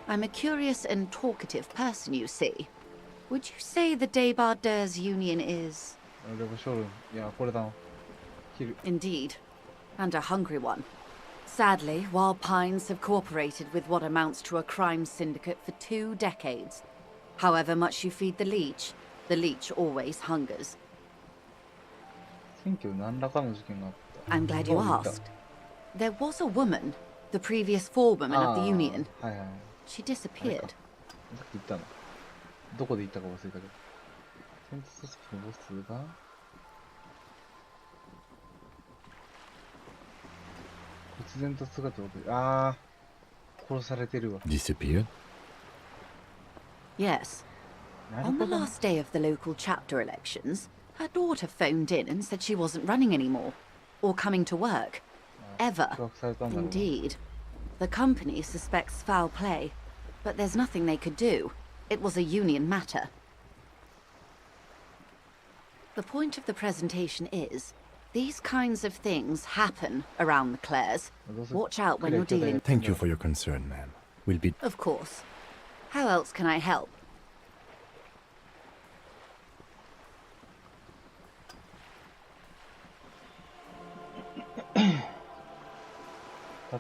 I'm a curious and talkative person, you see. Would you say the Daybarders Union is 俺もショールン。いや、これだな。キル。 Indeed. And a hungry one. Sadly, Wild Pines have cooperated with what amounts to a crime syndicate for 2 decades. However much you feed the leech always hungers. 選挙何らかの事件があった。 I'm glad you asked. There was a woman, the previous forewoman of the union. はいはい。 She disappeared. さっき言ったの。どこで言ったか忘れたけど。戦闘組織のボスが忽然と姿を殺されてるわ。 Disappeared? Yes. なる On ほ the ど。 last day of the local chapter elections, her daughter phoned in and said she wasn't running anymore, or coming to work. Ever. 告白されたんだろうな。 Indeed. The company suspects foul play, but there's nothing they could do. It was a union matter. The point of the presentation is, these kinds of things happen around the Clares. Watch out when you're dealing... Thank you for your concern, ma'am. We'll be... Of course. How else can I help?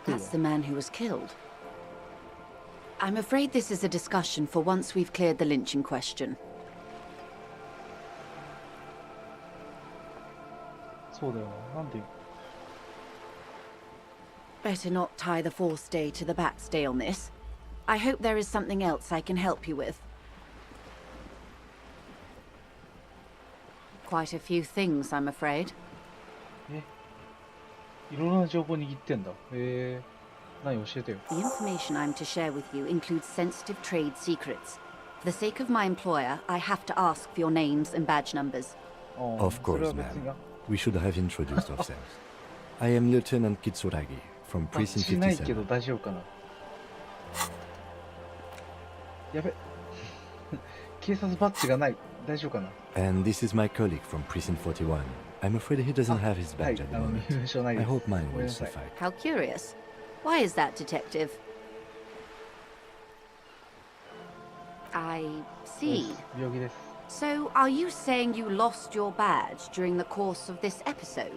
That's the man who was killed. I'm afraid this is a discussion for once we've cleared the lynching question. そうだよな。なんで Better not tie the force day to the bat's day on this. I hope there is something else I can help you with. Quite a few things, I'm afraid. いろんな情報握ってんだ。何教えてよ。 The information I'm to share with you includes sensitive trade secrets. For the sake of my employer, I have to ask for your names and badge numbers. Of course, ma'am. We should have introduced ourselves. I am Lieutenant Kitsuragi from バッ Precinct チないけど 57. 大丈夫かな。やべ。警察バッジがない。大丈夫かな。 And this is my colleague from Precinct 41. I'm afraid he doesn't have his はい、badge at the moment. 身分証ない I です。 hope mine ごめん will なさい。 suffice. How curious. Why is that, Detective? I see. 病気です。 So, are you saying you lost your badge during the course of this episode?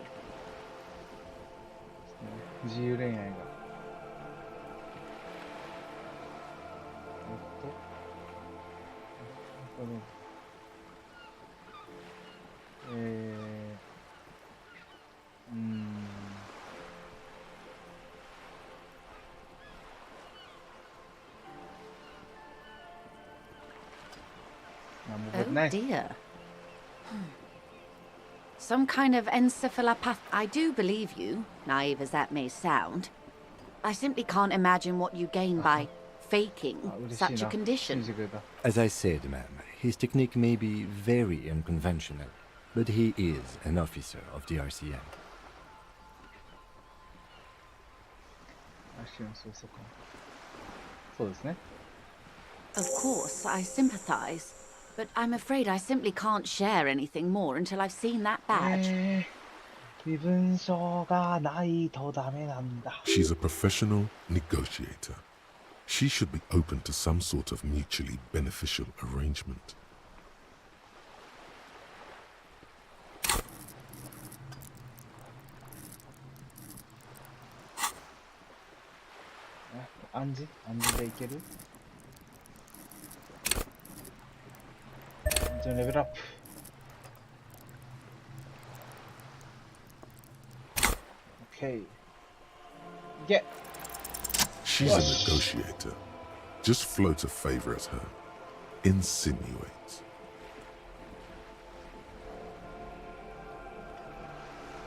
自由恋愛が。Oh dear. Some kind of encephalopath. I do believe you, naive as that may sound. I simply can't imagine what you gain by faking 嬉しい such a な。信 condition. じてくれた。 As I said, ma'am, his technique may be very unconventional, but he is an officer of the RCM. そうですね。 Of course, I sympathize, but I'm afraid I simply can't share anything more until I've seen that badge. 身分証がないとダメなんだ。 She's a professional negotiator. She should be open to some sort of mutually beneficial arrangement.「暗示でいける？じゃあレベルアップ。OK。いけ。 She's a negotiator. Just float a favor at her. Insinuates.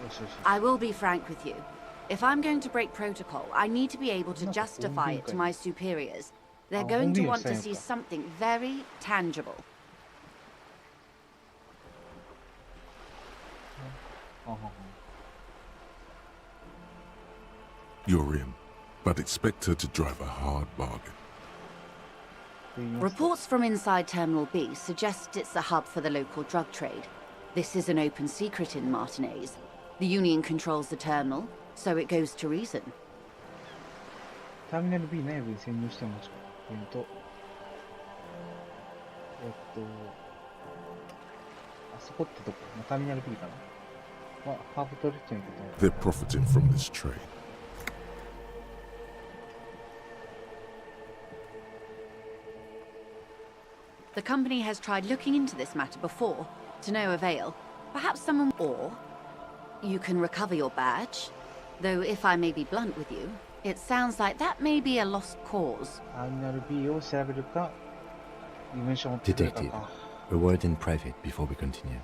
よしよし。 I will be frank with you. If I'm going to break protocol, I need to be able to justify it to my superiors. They're going to want to see something very tangible. You're in, but expect her to drive a hard bargain. Reports from inside Terminal B suggest it's a hub for the local drug trade. This is an open secret in Martinez. The Union controls the terminal, so it goes to reason. ターミナル B 内部に潜入してもポイント。あそこってどこ？ターミナル B かな。ハーブトレッチのこと。They're profiting from this trade. The company has tried looking into this matter before, to no avail. Perhaps someone... Or you can recover your badge. Though if I may be blunt with you, it sounds like that may be a lost cause. ターミナル B を調べるか、身分証持ってくるか Detective, か。 a word in private before we continue.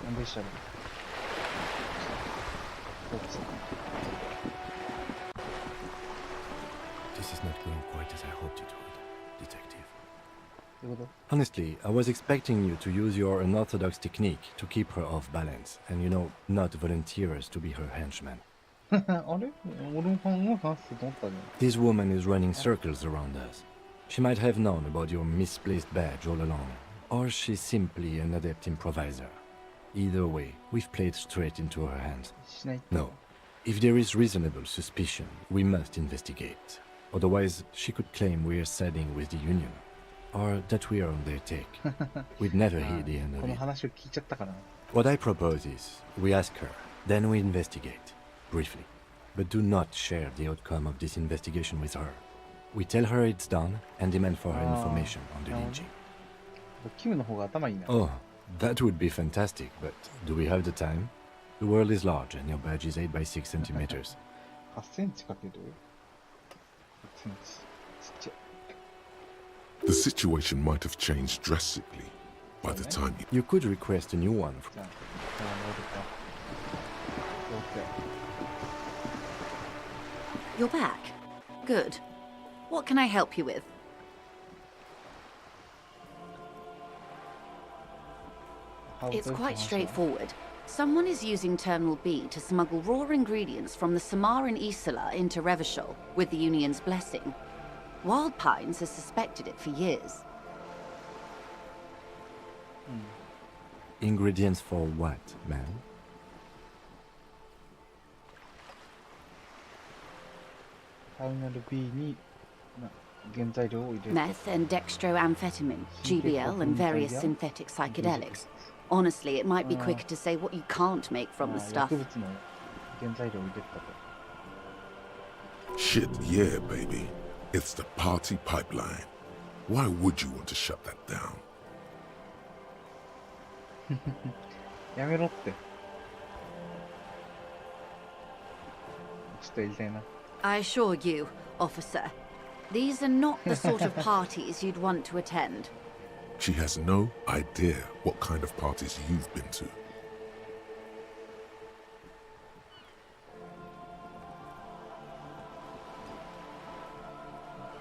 なんで調べる？そうですね。 This is not going quite as I hoped it would, Detective. どういうこ Honestly, I was expecting you to use your unorthodox technique to keep her off balance, and not volunteer us to be her henchman. と？あれ？俺も話すと思ったじゃん。 This woman is running circles around us. She might have known about your misplaced badge all along, or she's simply an adept improviser. Either way, we've played straight into her hands. しないって。 No. If there is reasonable suspicion, we must investigate. Otherwise, she could claim we're siding with the Union, or that we are on their take. We'd never hear the end こ of の it. 話を聞いちゃったから。 What I propose is, we ask her, then we investigate, briefly. But do not share the outcome of this investigation with her. We tell her it's done, and demand for her information on the lynching. キムの方が頭いいな。 Oh, that would be fantastic, but do we have the time? The world is large, and your badge is 8 by 6 centimeters. 8センチかける8センチ。ちっちゃい。 The situation might have changed drastically by the time you... You could request a new one. じゃあ、ロールか。ロー You're back. Good. What can I help you with? It's quite straightforward. Someone is using Terminal B to smuggle raw ingredients from the Samar and Isola into Revachol with the Union's blessing. Wild Pines has suspected it for years. Ingredients for what, ma'am? Terminal B に原材料を入れる。 Meth and dextroamphetamine, GBL, and various synthetic psychedelics. Honestly, it might be quicker to say what you can't make from the stuff. 薬物の原材料を入れてたと。 Shit, yeah, baby. It's the party pipeline. Why would you want to shut that down? やめろって。ちょっとやりたいな。 I assure you, officer, these are not the sort of parties you'd want to attend. She has no idea what kind of parties you've been to.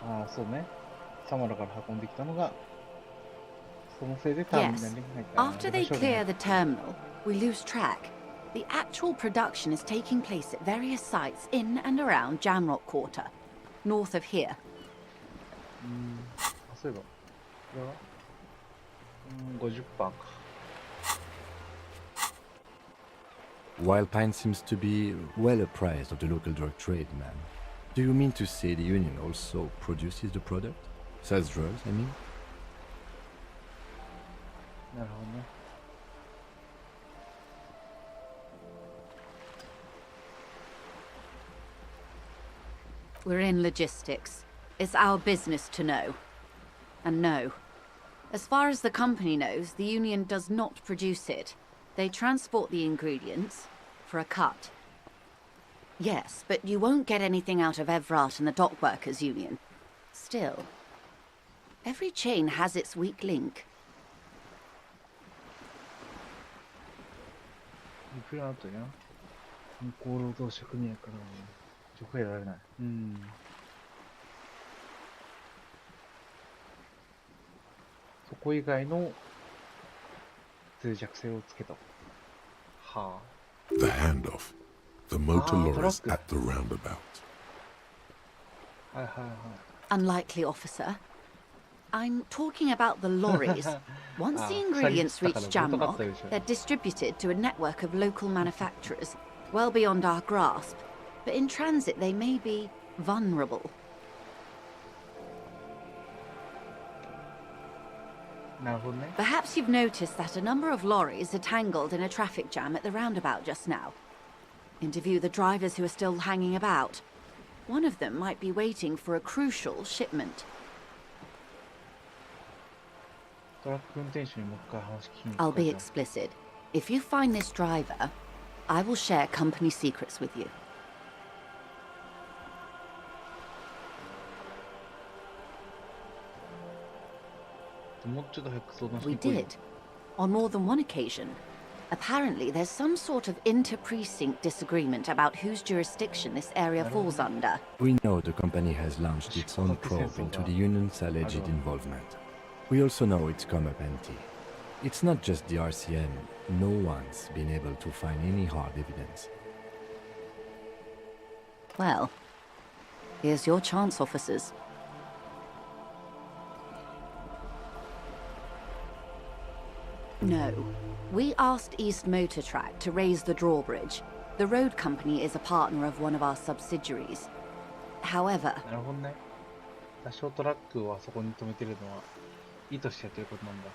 ああ、そうね。サマラから運んできたのが、そのせいでターミナル Yes. に入った。 After they clear the terminal, we lose track. The actual production is taking place at various sites in and around Jamrock Quarter, north of here. あ、そういえば。これは50%か。 Wild Pine seems to be well apprised of the local drug trade, ma'am. Do you mean to say the Union also produces the product? Sells drugs, I mean? なるほどね。 We're in logistics. It's our business to know. And no. As far as the company knows, the Union does not produce it. They transport the ingredients for a cut. Yes, but you won't get anything out of Evrat and the Dock Workers Union. Still, every chain has its weak link. いくら後や向こう労働者組合から除外得られない。そこ以外の脆弱性をつけた。は The handoff. The motor Ah, lorries truck. at the roundabout. あ。はいはいはい。 Unlikely, officer. I'm talking about the lorries. Once the ingredients reach Jamrock, they're distributed to a network of local manufacturers, well beyond our grasp. But in transit, they may be vulnerable. なるほどね。 Perhaps you've noticed that a number of lorries are tangled in a traffic jam at the roundabout just now. Interview the drivers who are still hanging about. One of them might be waiting for a crucial shipment. トラック運転手にもう一回話聞きに I'll 行く be か。 explicit. If you find this driver, I will share company secrets with you. もうちょっと早く相談して We こいよ。 did. On more than one occasion. Apparently, there's some sort of inter-precinct disagreement about whose jurisdiction this area falls under. We know the company has launched its own probe into the union's alleged involvement. We also know it's come up empty. It's not just the RCM. No one's been able to find any hard evidence. Well, here's your chance, officers. No. We asked East Motor Track to raise the drawbridge. The road company is a partner of one of our subsidiaries. However, なるほどね。多少トラックをあそこに止めてるのは意図してやってることなんだ。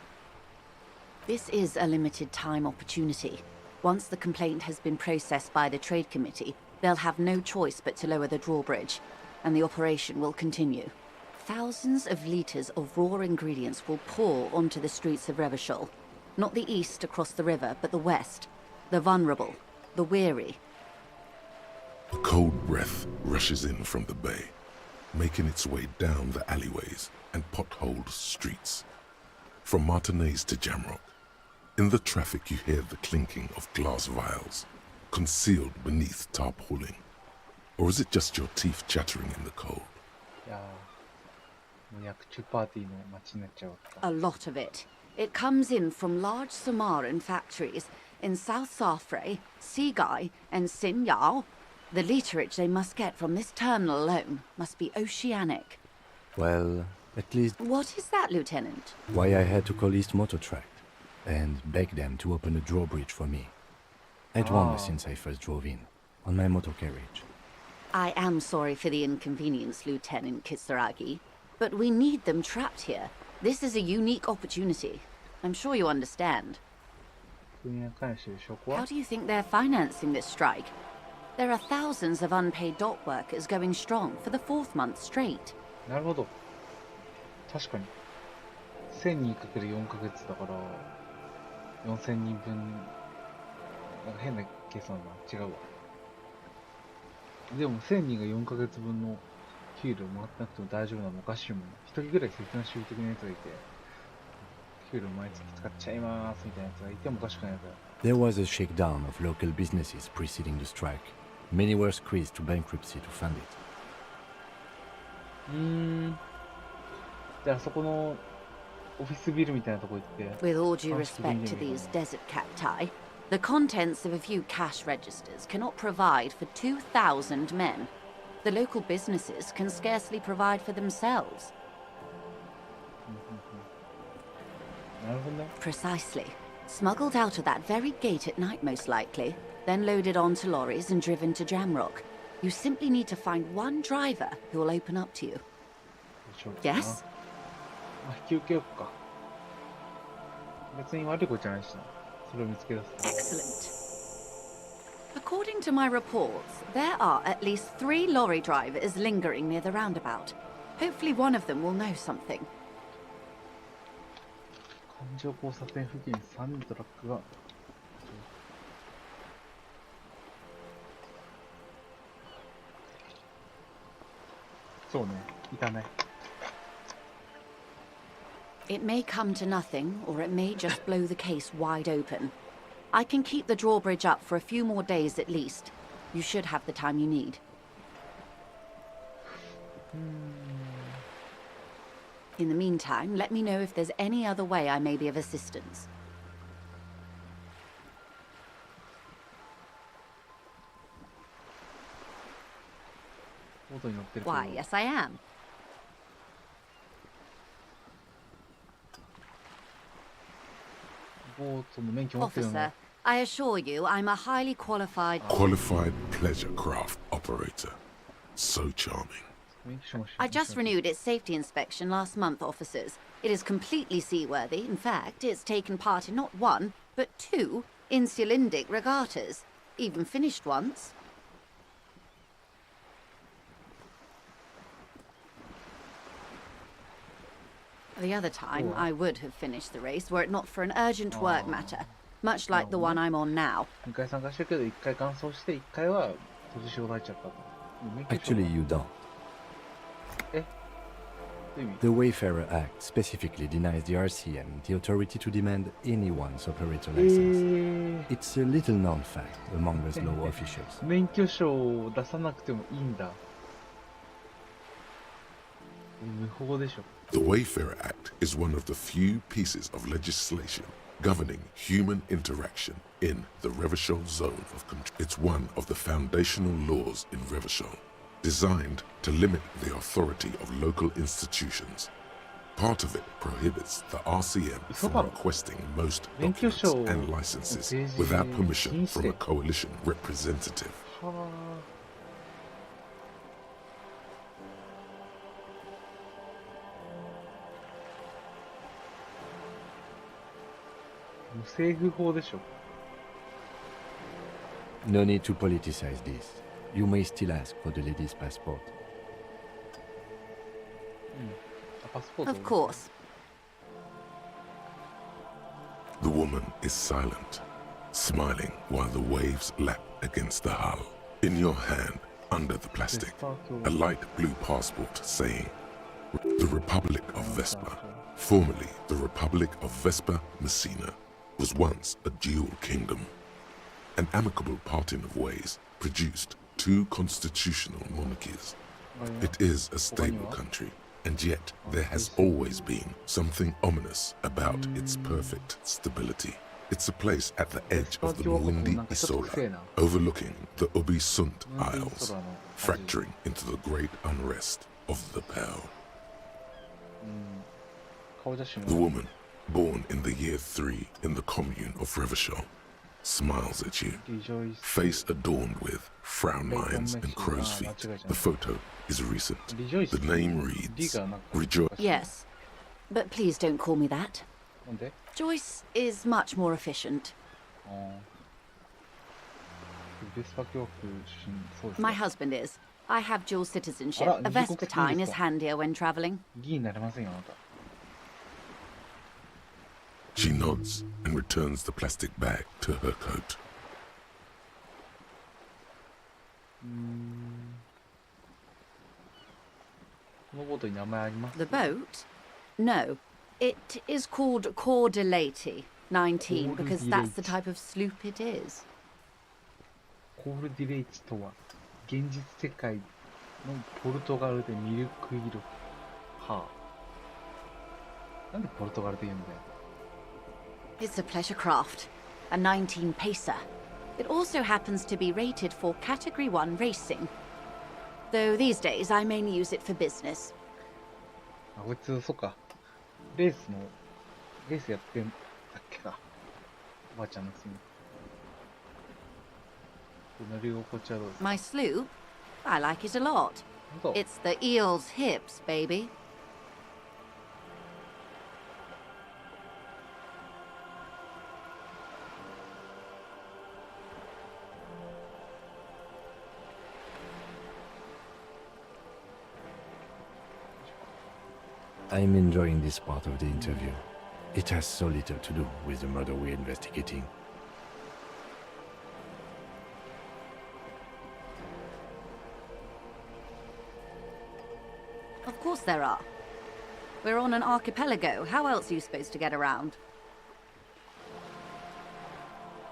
this is a limited time opportunity. Once the complaint has been processed by the trade committee, they'll have no choice but to lower the drawbridge, and the operation will continue. Thousands of litres of raw ingredients will pour onto the streets of Revachol. Not the east across the river, but the west. The vulnerable, the weary. A cold breath rushes in from the bay, making its way down the alleyways and potholed streets. From Martinez to Jamrock, in the traffic you hear the clinking of glass vials, concealed beneath tarpaulin. Or is it just your teeth chattering in the cold? いやー、もう薬中パーティーの街になっちゃうわけか。 A lot of it. It comes in from large Samaran factories in South Safre, Sigai, and Sinyao. The literage they must get from this terminal alone must be oceanic. Well, at least What is that, Lieutenant? why I had to call East Motor Track and beg them to open a drawbridge for me. I'd wondered since I first drove in, on my motor carriage. I am sorry for the inconvenience, Lieutenant Kisaragi, but we need them trapped here. This is a unique opportunity. I'm sure you understand. 国に関してる証拠 How は do you think they're financing this strike? There are thousands of unpaid dock workers going strong for the fourth month straight. なるほど。確かに。1000人かける4ヶ月だから、4000人分、なんか変な計算だな。違うわ。でも1000人が4ヶ月分の給料もらってなくても大丈夫なのおかしいもん。一人ぐらい切な主義的なやつがいて、給料毎月使っちゃいますみたいなやつがいてもおかしくないから。 There was a shakedown of local businesses preceding the strike. Many were squeezed to bankruptcy to fund it. じゃあそこのオフィスビルみたいなとこ行って。 With all due respect to these desert cacti, the contents of a few cash registers cannot provide for 2,000 men. The local businesses can scarcely provide for themselves. なるほどね。 Precisely. Smuggled out of that very gate at night, most likely, then loaded onto lorries and driven to Jamrock. You simply need to find one driver who will open up to you. しょうがないな Yes? まあ、引き受けよっか。別に悪いことじゃないしな。それを見つけ出す。 Excellent. According to my reports, there are at least 3 lorry drivers lingering near the roundabout. Hopefully one of them will know something. 環状交差点付近3人トラックが。そうね、いたね。 It may come to nothing, or it may just blow the case wide open. I can keep the drawbridge up for a few more days at least. You should have the time you need. In the meantime, let me know if there's any other way I may be of assistance. ボートに乗ってるけど。 Why, yes I am. ボートの免許持ってるの Officer, I assure you I'm a highly qualified... Qualified pleasure craft operator. So charming. I just renewed its safety inspection last month, officers. It is completely seaworthy. In fact, it's taken part in not one, but two insulindic regattas. Even finished once. The other time, I would have finished the race were it not for an urgent work matter, much like the one I'm on now. 2回参加してるけど、1回完走して、1回は閉じしられちゃったと。Actually, you don't. え？どういう意味？ The Wayfarer Act specifically denies the RCM the authority to demand anyone's operator license. It's a little known fact among us law officials. 免許証を出さなくてもいいんだ。無法でしょ。The Wayfarer Act is one of the few pieces of legislation governing human interaction in the Revachol zone of control. It's one of the foundational laws in Revachol, designed to limit the authority of local institutions. Part of it prohibits the RCM from requesting most documents and licenses without permission from a coalition representative. 政府法でしょ。No need to politicize this. You may still ask for the lady's passport. Of course. The woman is silent, smiling while the waves lap against the hull. In your hand, under the plastic, a light blue passport saying, "The Republic of Vespa, formerly the Republic of Vespa Messina, was once a dual kingdom. An amicable parting of ways produced two constitutional monarchies. It is a stable country, and yet there has always been something ominous about its perfect stability. It's a place at the edge of the Muindi Isola, overlooking the Ubisunt Isles, fracturing into the great unrest of the Pearl." The woman, born in the year 3 in the commune of Revachol, smiles at you, face adorned with frown lines and crow's feet. The photo is recent. The name reads, Rejoice. Yes, but please don't call me that. Joyce is much more efficient. My husband is. I have dual citizenship. A Vespertine is handier when traveling. 議員になれませんよ、あなた。 She nods and returns the plastic bag to her coat. The boat? No. It is called Cordelati 19 because that's the type of sloop it is. コールディレイチとは、現実世界のポルトガルでミルク色。はあ。なんでポルトガルで言うんだよ。 It's a pleasure craft, a 19 pacer. It also happens to be rated for Category 1 racing. Though these days I mainly use it for business. あ、こいつ、そっか。レースやってんだっけか。おばあちゃんの次。乗り心地はどうですか？ My sloop? I like it a lot. It's the eel's hips, baby. I'm enjoying this part of the interview. It has so little to do with the murder we're investigating. Of course there are. We're on an archipelago. How else are you supposed to get around?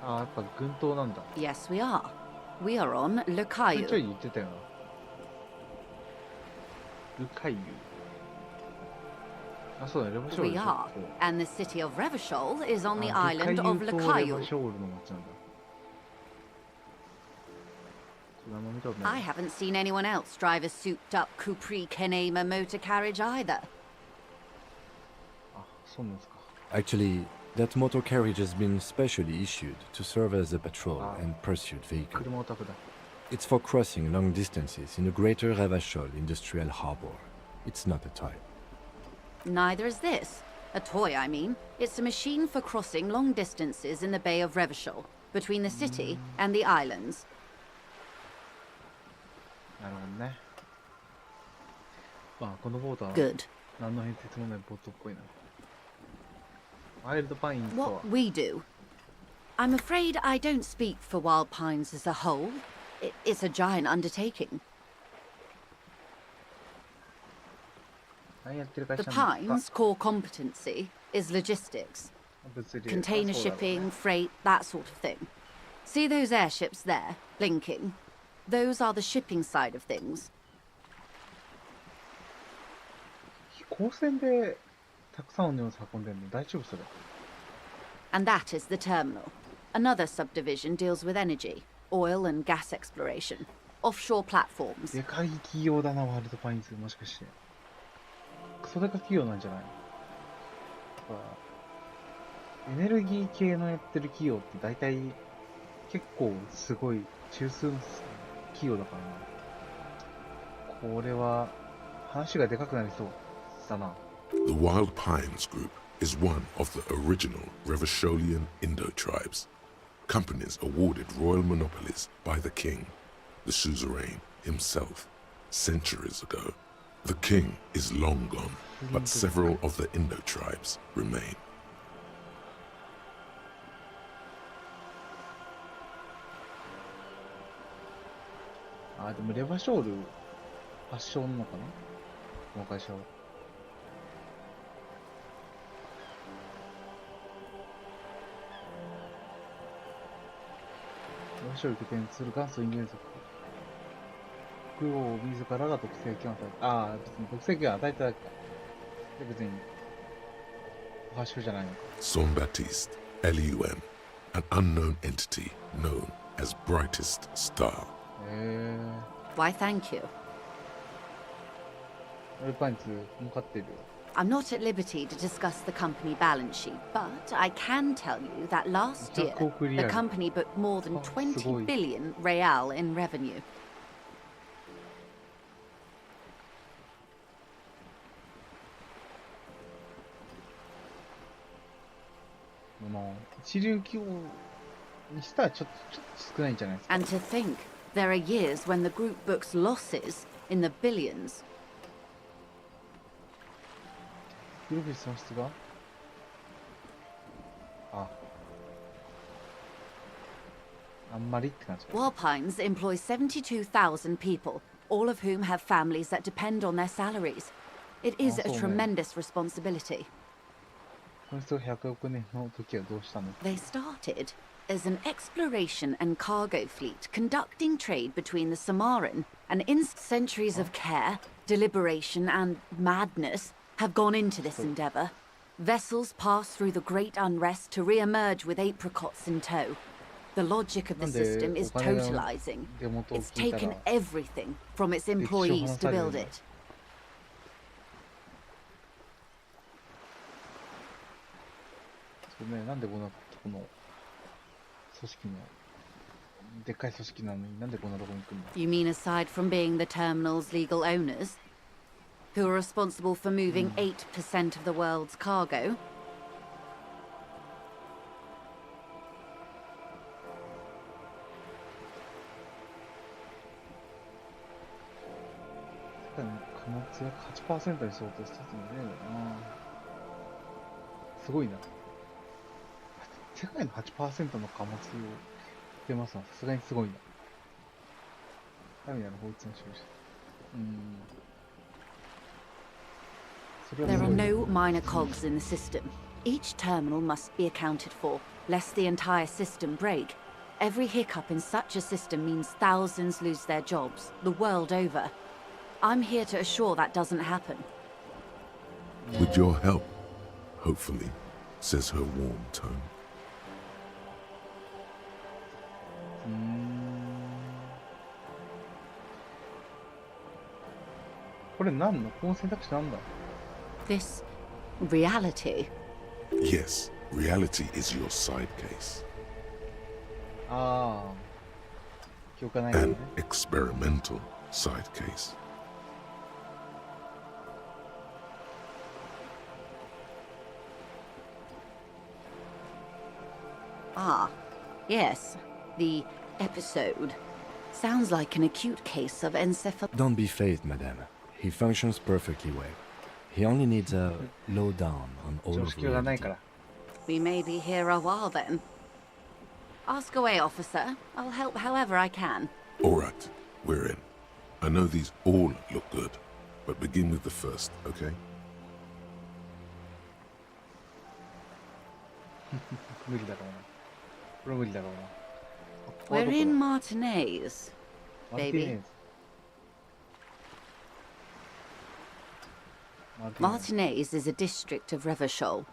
あ、やっぱ群島なんだ。 Yes, we are. We are on ちょい Lucayo. 言ってたよな。ルカイユ。あ、そうだね、レバショール We でしょ。 are. And the city of Revachol is on the あ、 island of ルカイユとレバ Lucayo. ショールの街なんだ。名前見たことな I い。 haven't seen anyone else drive a souped-up Capri Kenema motor carriage either. あ、そうなんですか。 Actually, that motor carriage has been specially issued to serve as a patrol and pursuit vehicle. 車オタクだ。It's for crossing long distances in the greater Revachol industrial harbor. It's not a toy. Neither is this. A toy, I mean. It's a machine for crossing long distances in the Bay of Revachol, between the city and the islands. なるほどね。まあ、このボートは Good. 何の変哲もないボートっぽいな。ワイルドパインとは What we do. I'm afraid I don't speak for Wild Pines as a whole. It's a giant undertaking. 何やってる会 The 社なんですか Pines' core competency is logistics. 物流 Container あそうだろうね shipping, freight, that sort of thing. See those airships there, blinking? Those are the shipping side of things. 飛行船でたくさんの荷物運んでるの大丈夫それ And that is the terminal. Another subdivision deals with energy, oil and gas exploration, offshore platforms. でかい企業だな、ワールドパインズ。もしかして。クソでか企業なんじゃない？やっぱエネルギー系のやってる企業って大体結構すごい中枢の企業だからな。これは話がでかくなりそうだな。The Wild Pines Group is one of the original Revacholian Indo-tribes. Companies awarded royal monopolies by the king, the suzerain himself, centuries ago. The king is long gone, but several of the Indo-tribes remain. あ、でもレバショール発祥なのかなこの会社は。レバショール拠点する元祖インゲン族。国王自らが独裁権を与えた。ああ、別に独裁権を与えただけか。で、別に発祥じゃないのか。Jean-Baptiste, LUM, an unknown entity known as Brightest Star. へ Why, thank you. え。ルパンツ儲かってるよ。I'm not at liberty to discuss the company balance sheet, but I can tell you that last year, the company booked more than 20 billion real in revenue. まあ、一流企業にしたらちょっと少ないんじゃないですか。 And to think, there are years when the group books losses in the billions. グループ損失があんまりって感じか。 Walpines employs 72,000 people, all of whom have families that depend on their salaries. It is a tremendous responsibility. その人が100億年の時はどうしたの？ They started as an exploration and cargo fleet conducting trade between the Samaran, and centuries of care, deliberation, and madness have gone into this endeavor. Vessels pass through the great unrest to re-emerge with apricots in tow. The logic of the system is totalizing. It's taken everything from its employees to build it. ね、なんでこの組織のでっかい組織なのになんでこんなとこに来るの？ You mean aside from being the terminal's legal owners, who are responsible for moving 8% of the world's cargo? 世界の貨物約 8% に相当したってのねえんだよな。すごいな。世界の 8% の貨物を出ますのはさすがにすごいな。ターミナル法律の収支。There are no minor cogs in the system. Each terminal must be accounted for, lest the entire system break. Every hiccup in such a system means thousands lose their jobs, the world over. I'm here to assure that doesn't happen. With your help, hopefully, says her warm tone. これ何のこの選択肢なんだ？ This reality. Yes, reality is your side case. ああ、記憶がないから An ね。 experimental side case. Ah, yes. The episode. Sounds like an acute case of encephalitis. Don't be phased, madame. He functions perfectly well. He only needs a lowdown on all 常 of 識がない reality. から。 We may be here a while then. Ask away, officer. I'll help however I can. All right, we're in. I know these all look good, but begin with the first, okay? 無理だろうな。これ無理だろうな。ここは We're どこだ in Martinez. マルティネー baby. ズ。マルティネーズ。 Martinez is a district of Revachol,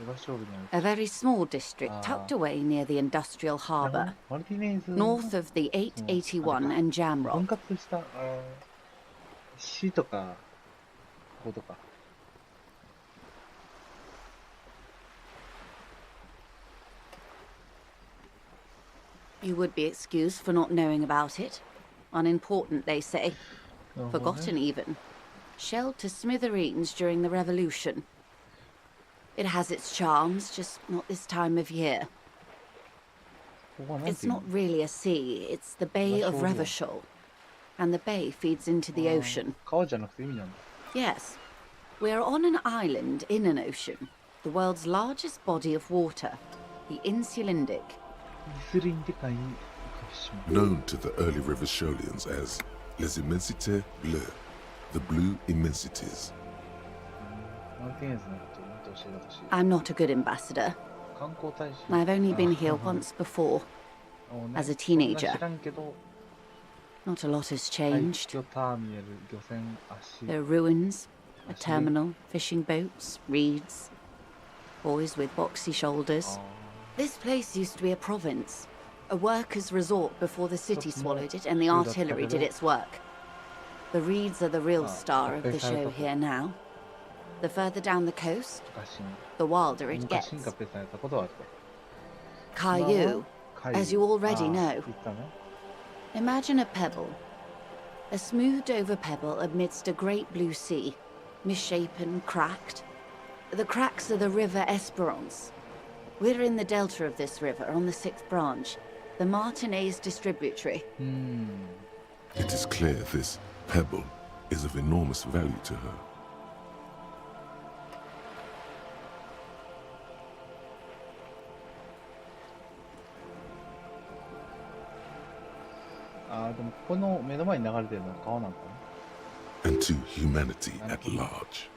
レバ勝負にあ a る。 very small district tucked away near the industrial なるほど harbour, ねマルティネーズ。 north of the 881 and 分 Jamrock. 割した、市とか、こことか。You would be excused for not knowing about it. Unimportant, they say. なるほどね Forgotten even. Shelled to smithereens during the revolution. It has its charms, just not this time of year. ここはなん It's ていうの not really a sea, it's the Bay of Revachol. And the bay feeds into the ocean. 川じゃなくて海なんだ。 Yes. We're on an island in an ocean. The world's largest body of water. The Insulindic. イスリンで海に浮かぶ島。 Known to the early Revacholians as Les Immensités Bleues, the Blue Immensities. マルティネーズのことをもっと教えてほしい。 I'm not a good ambassador. 観光大使。 I've only been here あ once before, もうね as a teenager. そんな知らんけど、 Not a lot has 廃 changed. 墟ターミナル、漁船、足。 There are ruins, a I see. terminal, fishing boats, reeds, boys with boxy shoulders. あ This place used to be a province, a workers' resort before the city Something more swallowed it and the screwed up artillery together. did its work. The reeds are the real Ah, star of the okay, show okay. here now. The further down the coast, ー昔に the wilder it 昔 gets. に合併されたことはあると。 Caillou, 海流 as you already あー know. 言ったね。 Imagine a pebble. A smoothed over pebble amidst a great blue sea, misshapen, cracked. The cracks are the river Esperance. We're in the delta of this river on the 6th branch, the Martinez distributary. うーん。 It is clear this pebble is of enormous value to her. ああ、でもここの目の前に流れてるのは川なんかな。 And to humanity at large.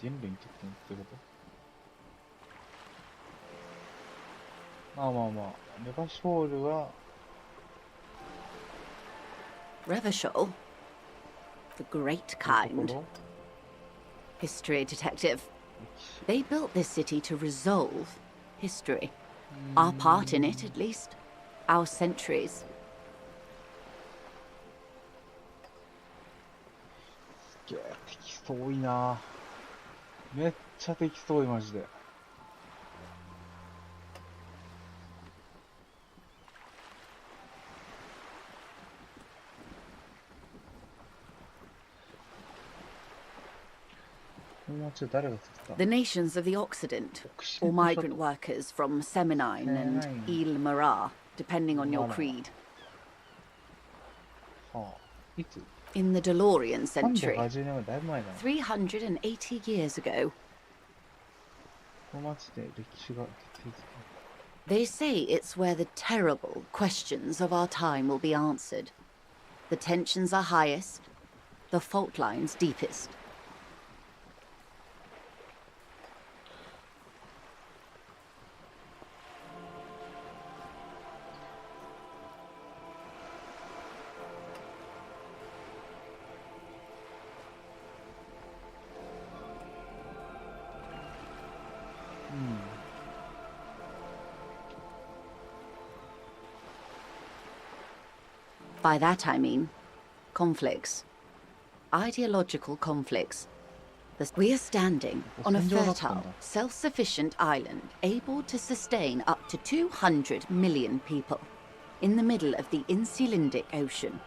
人類にとってのってことまあまあまあ、レバショールは、 Revachol? The great と kind. ころ History detective. 歴史 They built this city to resolve history. Our part in it, at least. Our centuries. すげえ、テキスト多いな。めっちゃテキスト多い、マジで。この街は誰が作った The nations of the Occident, or migrant workers from Seminine and Ile-Marat, depending on your creed. はあ、いつIn the DeLorean century, 380年前、だいぶ前だな。 380 years ago, この街で歴史が決定づけ they say it's where the terrible questions of our time will be answered. The tensions are highest, the fault lines deepest. By that I mean conflicts. Ideological conflicts. We are standing on a fertile, self-sufficient island able to sustain up to 200 million people. in the middle of the Insulindic Ocean,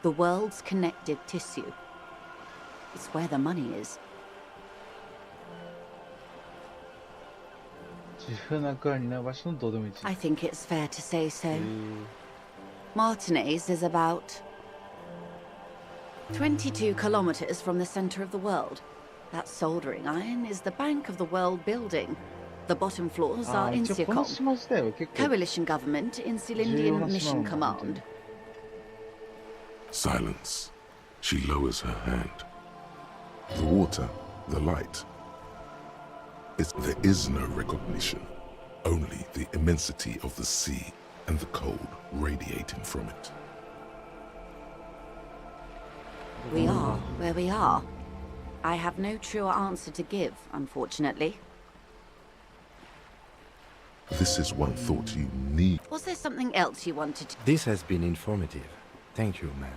the world's connective tissue. It's where the money is. 自由なくらいにない場所のどうでもいい地。 I think it's fair to say so. Martinez is about 22 kilometers from the center of the world. That soldering iron is the bank of the world building. The bottom floors are 一応この Insiacom, 島自体は結構 coalition government, Insulindian Mission Command. Silence. She lowers her hand. The water, the light. There is no recognition, only the immensity of the sea and the cold radiating from it. We are where we are. I have no truer answer to give, unfortunately. This is one thought you need. Was there something else you wanted to... This has been informative. Thank you, ma'am.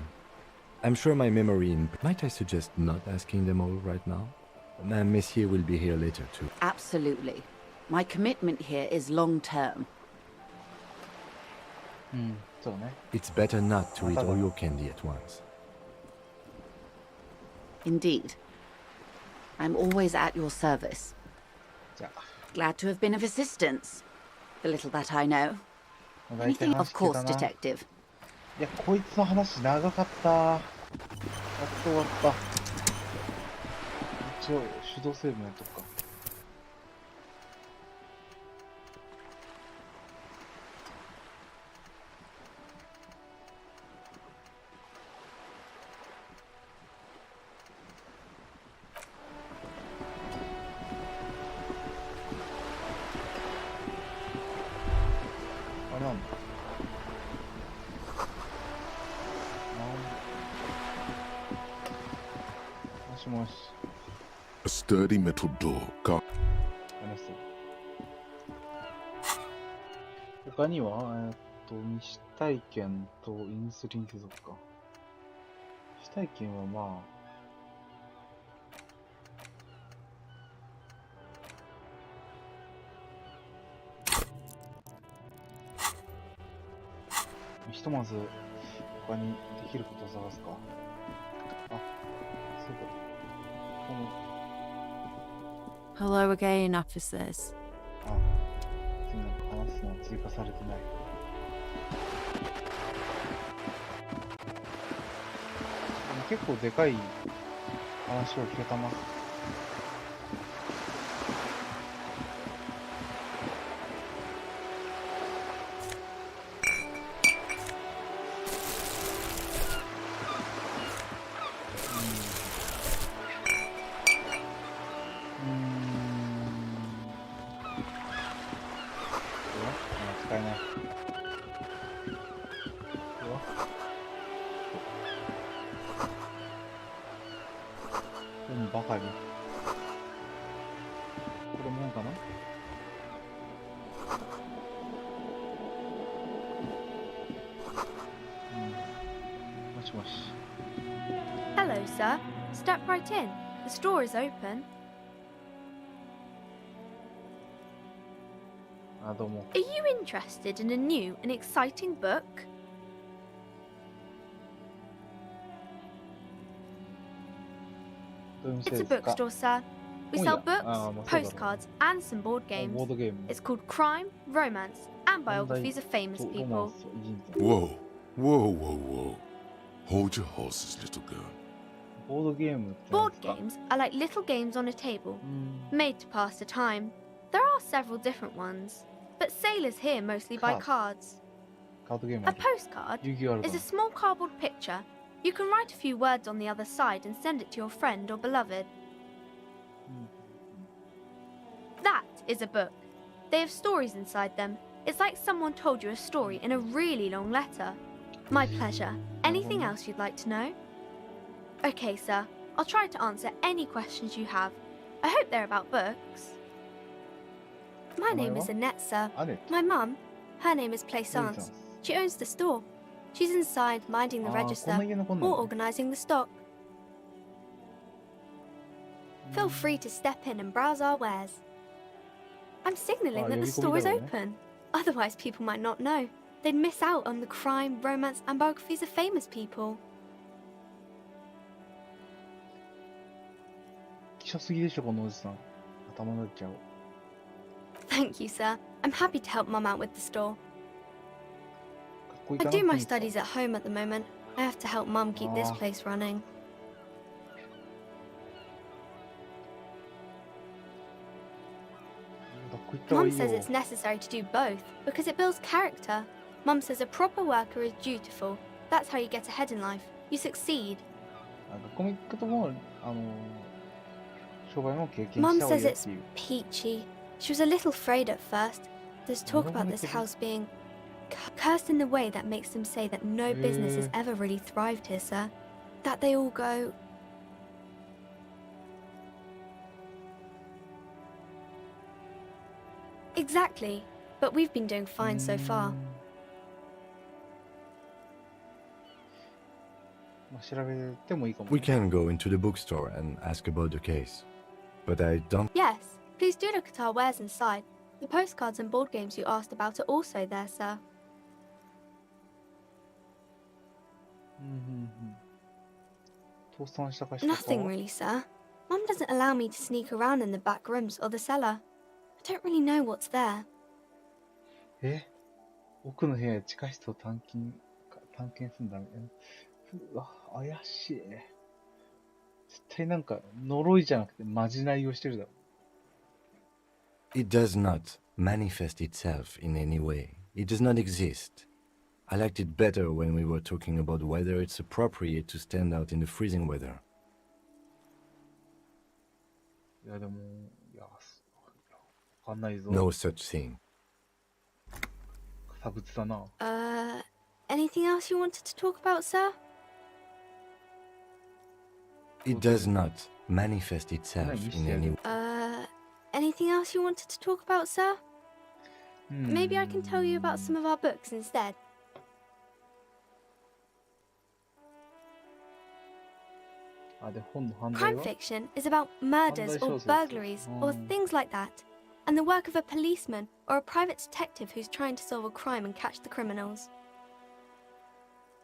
I'm sure my memory... Might I suggest not asking them all right now? Messier will be here later, too. Absolutely. My commitment here is long-term. そうね。 It's better not to eat all your candy at once. Indeed. I'm always at your service. じゃあ、 Glad to have been of assistance. The little that I know. 大体 Anything, 話 of 聞け course, たな。detective. いや、こいつの話長かった。やっと終わった。一応、手動セーブのやっとくか。あれなんだ。もしもし。 A sturdy metal door guard. 話す。他には、未死体験とインスリン接続か。未死体験はまあ、ひとまず他にできることを探すか。あ、そういうこと。この Hello again, officers. あ、次なんか話すのは追加されてない。でも結構でかい話を聞けたな。使えない。本ばかり。これもんかな。もしもし。 Hello, sir. Step right in. The store is open. あ、どうも。 Are you interested in a new and exciting book? どういう店 It's で a すか？ bookstore, sir. We 本屋。 sell books, あ、まあそうだろう。 postcards, and some board あ、 games. ボードゲーム。 It's called Crime, Romance, and 犯罪 Biographies of famous とロマ people. ンス、偉人伝。 Whoa, whoa, whoa, whoa. Hold your horses, little girl. ボードゲームって何 Board ですか？ games are like little games on a table, うん。 made to pass the time. There are several different ones, but sailors here mostly buy cards. カードゲーム A ある。 postcard 遊戯王あるか is a small cardboard picture. You can write a few words on the other side and send it to your friend or beloved. That is a book. They have stories inside them. It's like someone told you a story in a really long letter. My pleasure. Anything else you'd like to know? Okay, sir. I'll try to answer any questions you have. I hope they're about books. My name is Annette, sir. あれ。 My mum, her name is Plaisance. She owns the store. She's inside minding the あー、こん register な家の子な or の？ organising the stock. Feel free to step in and browse our wares. I'm signalling Ah, that the 여기 store is 거기다 그러네. open. Otherwise, people might not know. they'd miss out on the crime, romance, and biographies of famous people. 希少すぎでしょこのおじさん。頭になっちゃう。 Thank you, sir. I'm happy to help Mum out with the store. かっこいい I かな do my 雰囲気が studies at home at the moment. I have to help Mum keep this Ah. place running. 学校行った方が Mum いいよ says it's necessary to do both because it builds character. Mum says a proper worker is dutiful. That's how you get ahead in life. You succeed. 学校も行くとも商売も経験 Mum した方がい says いよっ it's ていう。 peachy. She was a little afraid at first. There's talk about this house being cursed in the way that makes them say that no business has ever really thrived here, sir. That they all go. Exactly. But we've been doing fine so far. まあ調べてもいいかも We ね。 can go into the bookstore and ask about the case. But I don't. Yes, please do look at our wares inside. The postcards and board games you asked about are also there, sir. うんうんうん。倒産した会社とか Nothing really, sir. Mum doesn't allow me to sneak around in the back rooms or the cellar. I don't really know what's there. え奥の部屋や地下室を探検するんだみたいな。うわ、怪しい。絶対なんか呪いじゃなくてまじないをしてるだろ。It does not manifest itself in any way. It does not exist. I liked it better when we were talking about whether it's appropriate to stand out in the freezing weather. いやでも、いや、わかんないぞ。 No such thing. 差別だな。 Anything else you wanted to talk about, sir? It does not manifest itself in any way. Anything else you wanted to talk about, sir? うん Maybe I can tell you about some of our books instead. あ、で、本の犯罪 Crime は fiction is about murders or burglaries or things like that, and the work of a policeman or a private detective who's trying to solve a crime and catch the criminals.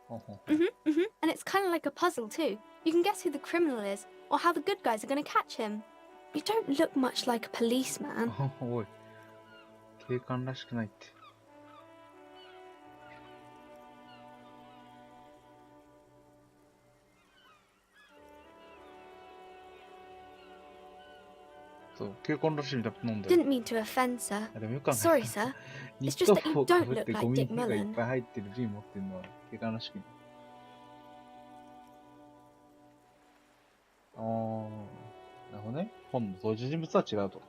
ほんほん And it's kind of like a puzzle too. You can guess who the criminal is or how the good guys are going to catch him. You don't look much like a policeman. おい、警官らしくないって。そう、警官らしいみたいなもんだよ。 Didn't mean to offend, sir. あ、でもよくわかんない Sorry, sir. ニ It's ット just that 帽 you をか don't ぶっ look て like ゴミ Dick がいっ Mullen. ぱい入ってる瓶持ってるのは警官らしくない。あー、なるほどね。本の登場人物は違うと。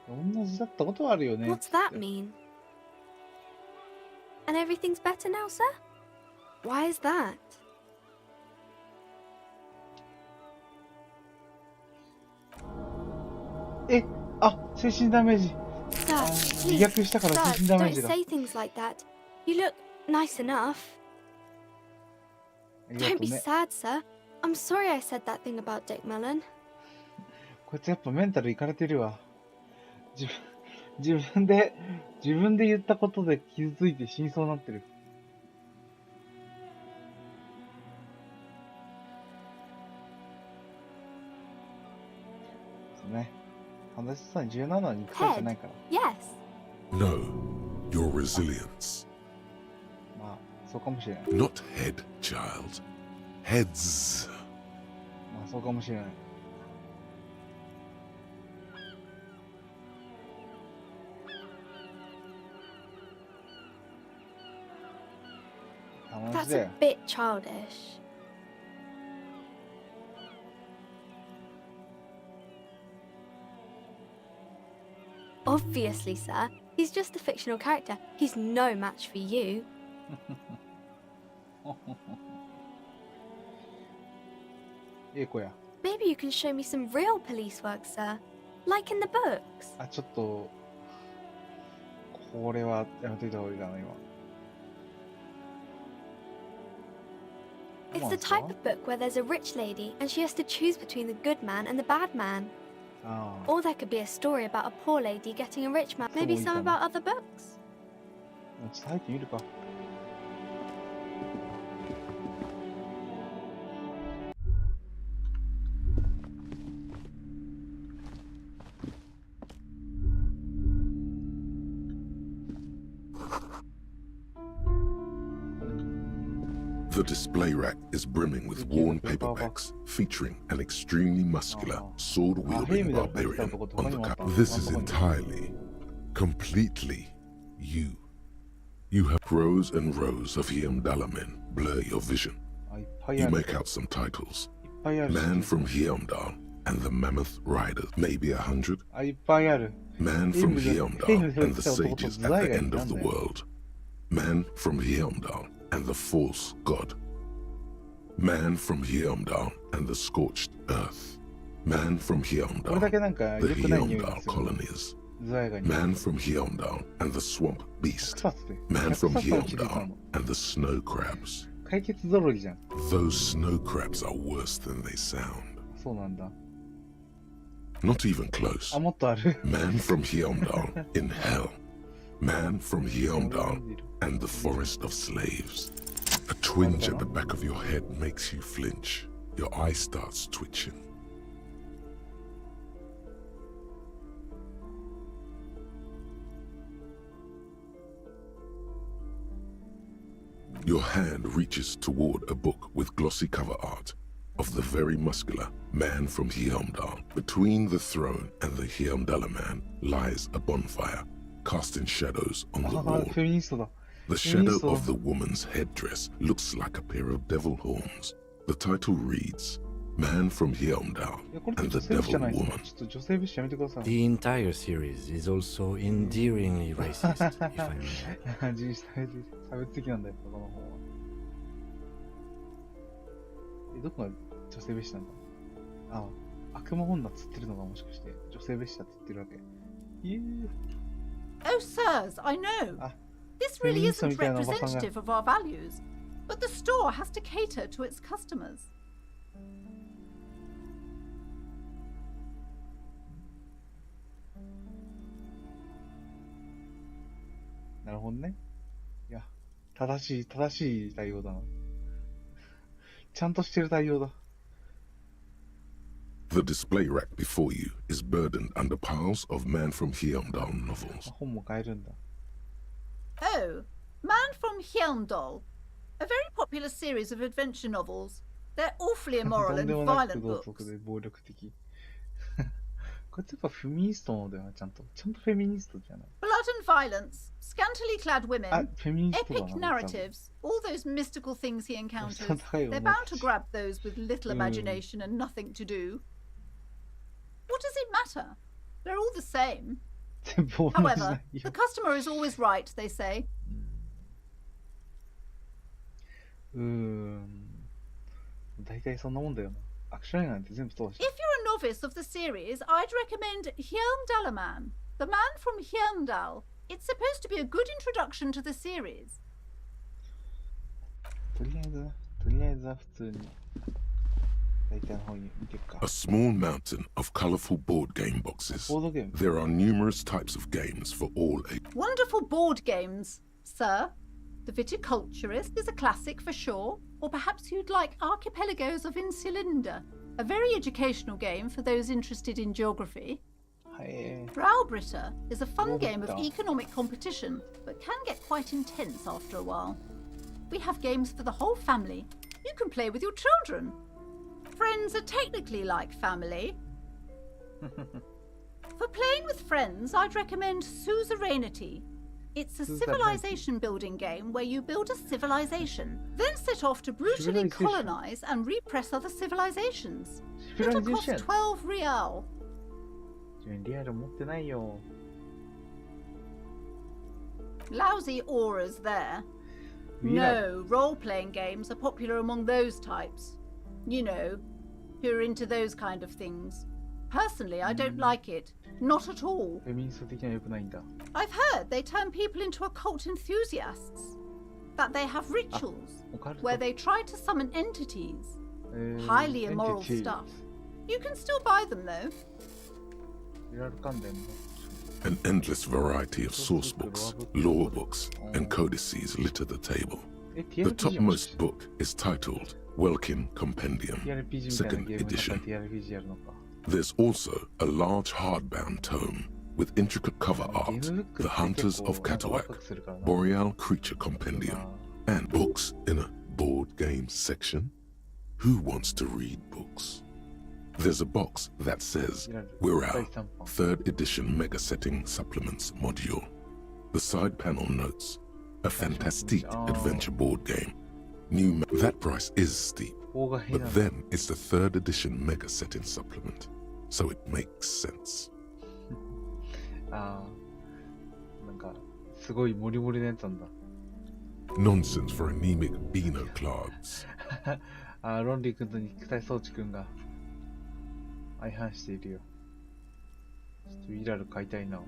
同じだったことはあるよね。 What's that mean? And everything's better now, sir? Why is that? え、あ、精神ダメージ。 Sir, 自 please, 虐したから sir, 精神ダメー don't ジだ。 say things like that. You look nice enough. ありが Don't と be うね。 sad, sir. I'm sorry I said that thing about Dick Mullen. こいつやっぱメンタルいかれてるわ。自分で言ったことで傷ついて死にそうになってる。そうね。話さん17は肉体じゃないから。 Yes. No, your resilience. まあ、そうかもしれない。 Not head, child. Heads. まあ、そうかもしれない。楽し That's いだ a よ。 bit childish. Obviously, sir. He's just a fictional character. He's no match for you. ええ子や。 Maybe you can show me some real police work, sir. Like in the books. あ、ちょっと、これはやめといた方がいいかな、今。It's the type of book where there's a rich lady and she has to choose between the good man and the bad man. Or there could be a story about a poor lady getting a rich man. Maybe some about other books. ちょっと入ってみるか。The display rack is brimming with worn paperbacks featuring an extremely muscular, sword-wielding barbarian on the cover. This is entirely, completely you. You have rows and rows of Heimdall-men blur your vision. You make out some titles. Man from Heimdall and the Mammoth Riders, maybe 100. いっぱいある。 Man from Heimdall and the sages at the end of the world. Man from Heimdall and the false god. Man from Heimdall and the scorched earth. Man from Heimdall, これだけなんか the 良くない匂い Heimdall がする。 colonies. ズワイガニ。 Man from Heimdall and the swamp beast. 草つって。 Man from 草つって Heimdall and the snow crabs. 解決ぞろりじゃん。 Those snow crabs are worse than they sound. そうなんだ。 Not even close. あ、もっとある。 Man from Heimdall in hell. Man from Heimdall and the forest of slaves. A twinge at the back of your head makes you flinch. Your eye starts twitching. Your hand reaches toward a book with glossy cover art of the very muscular man from Heimdall. Between the throne and the Heimdall man lies a bonfire, casting shadows on the あ、 wall. フェミニストだ。 The shadow of the woman's headdress looks like a pair of devil horns. The title reads, Man from Heimdall いや、これ and 女 the 性部じゃ Devil ないですか。 Woman. ちょっと女性部誌やめてください。 The entire series is also endearingly racist, if I may. 人種差別的なんだよ、この本は。どこが女性蔑視なんだ。ああ、悪魔女っつってるのがもしかして女性蔑視だって言ってるわけ。Oh, sirs, I know. Ah, This really feminist isn't みたいなおばさんが。 representative of our values, but the store has to cater to its customers. なるほどね。いや、正しい対応だな。ちゃんとしてる対応だ。The display rack before you is burdened under piles of Man from Heimdall novels. 本も買えるんだ。Oh, Man from Heimdall. A very popular series of adventure novels. They're awfully と immoral んで and もなく violent 同 books. 族で暴力的。これってやっぱフェミニストのだよな、ちゃんとフェミニストじゃない。 Blood and violence, scantily clad あ、 women, フェミニストだ epic な。 narratives, all those mystical things he encounters. 高いよね。 They're bound to grab those with little imagination and nothing to do. What does it matter? They're all the same. 全部同じだ However, よ the。customer is always right, they say. 大体そんなもんだよな。アクション映画なんて全部そうだし。 If you're a novice of the series, I'd recommend Heimdallaman, the man from Heimdall. It's supposed to be a good introduction to the series. とりあえずは普通に大体の方に見ていくか。 A small mountain of colorful board game boxes. ボードゲーム。 There are numerous types of games for all ages. Wonderful board games, sir. The Viticulturist is a classic for sure, or perhaps you'd like Archipelagos of Insulinda, a very educational game for those interested in geography. はい。 Browbritter is a fun game of Browbritter. economic competition, but can get quite intense after a while. We have games for the whole family. You can play with your children. Friends are technically like family. For playing with friends, I'd recommend Suzerainty. It's a civilization building game where you build a civilization, then set off to brutally Civilization. colonize and repress other civilizations. It'll cost Civilization. 12 real. リアル持ってないよ。 Lousy auras there. No, role-playing games are popular among those types. You know, who are into those kind of things. Personally, I don't like it. Not at all. フェミニスト的には良くないんだ。 I've heard they turn people into occult enthusiasts. that they have rituals where they try to summon entities. Highly immoral stuff. You can still buy them though. An endless variety of source books, lore books, and codices litter the table. The topmost book is titled Welkin Compendium, 2nd edition. There's also a large hardbound tome with intricate cover art, The Hunters of Catawak, Boreal Creature Compendium, and books in a board game section. Who wants to read books? There's a box that says, We're out, 3rd edition Mega Setting Supplements module. The side panel notes, a fantastic adventure board game. That price is steep, but then it's the 3rd edition Mega Setting Supplement, so it makes sense. なんかすごいモリモリのやつなんだ。 Nonsense for anemic Beano clogs. ロンリー君と肉体装置君が相反しているよ。ちょっとウィラル買いたいな。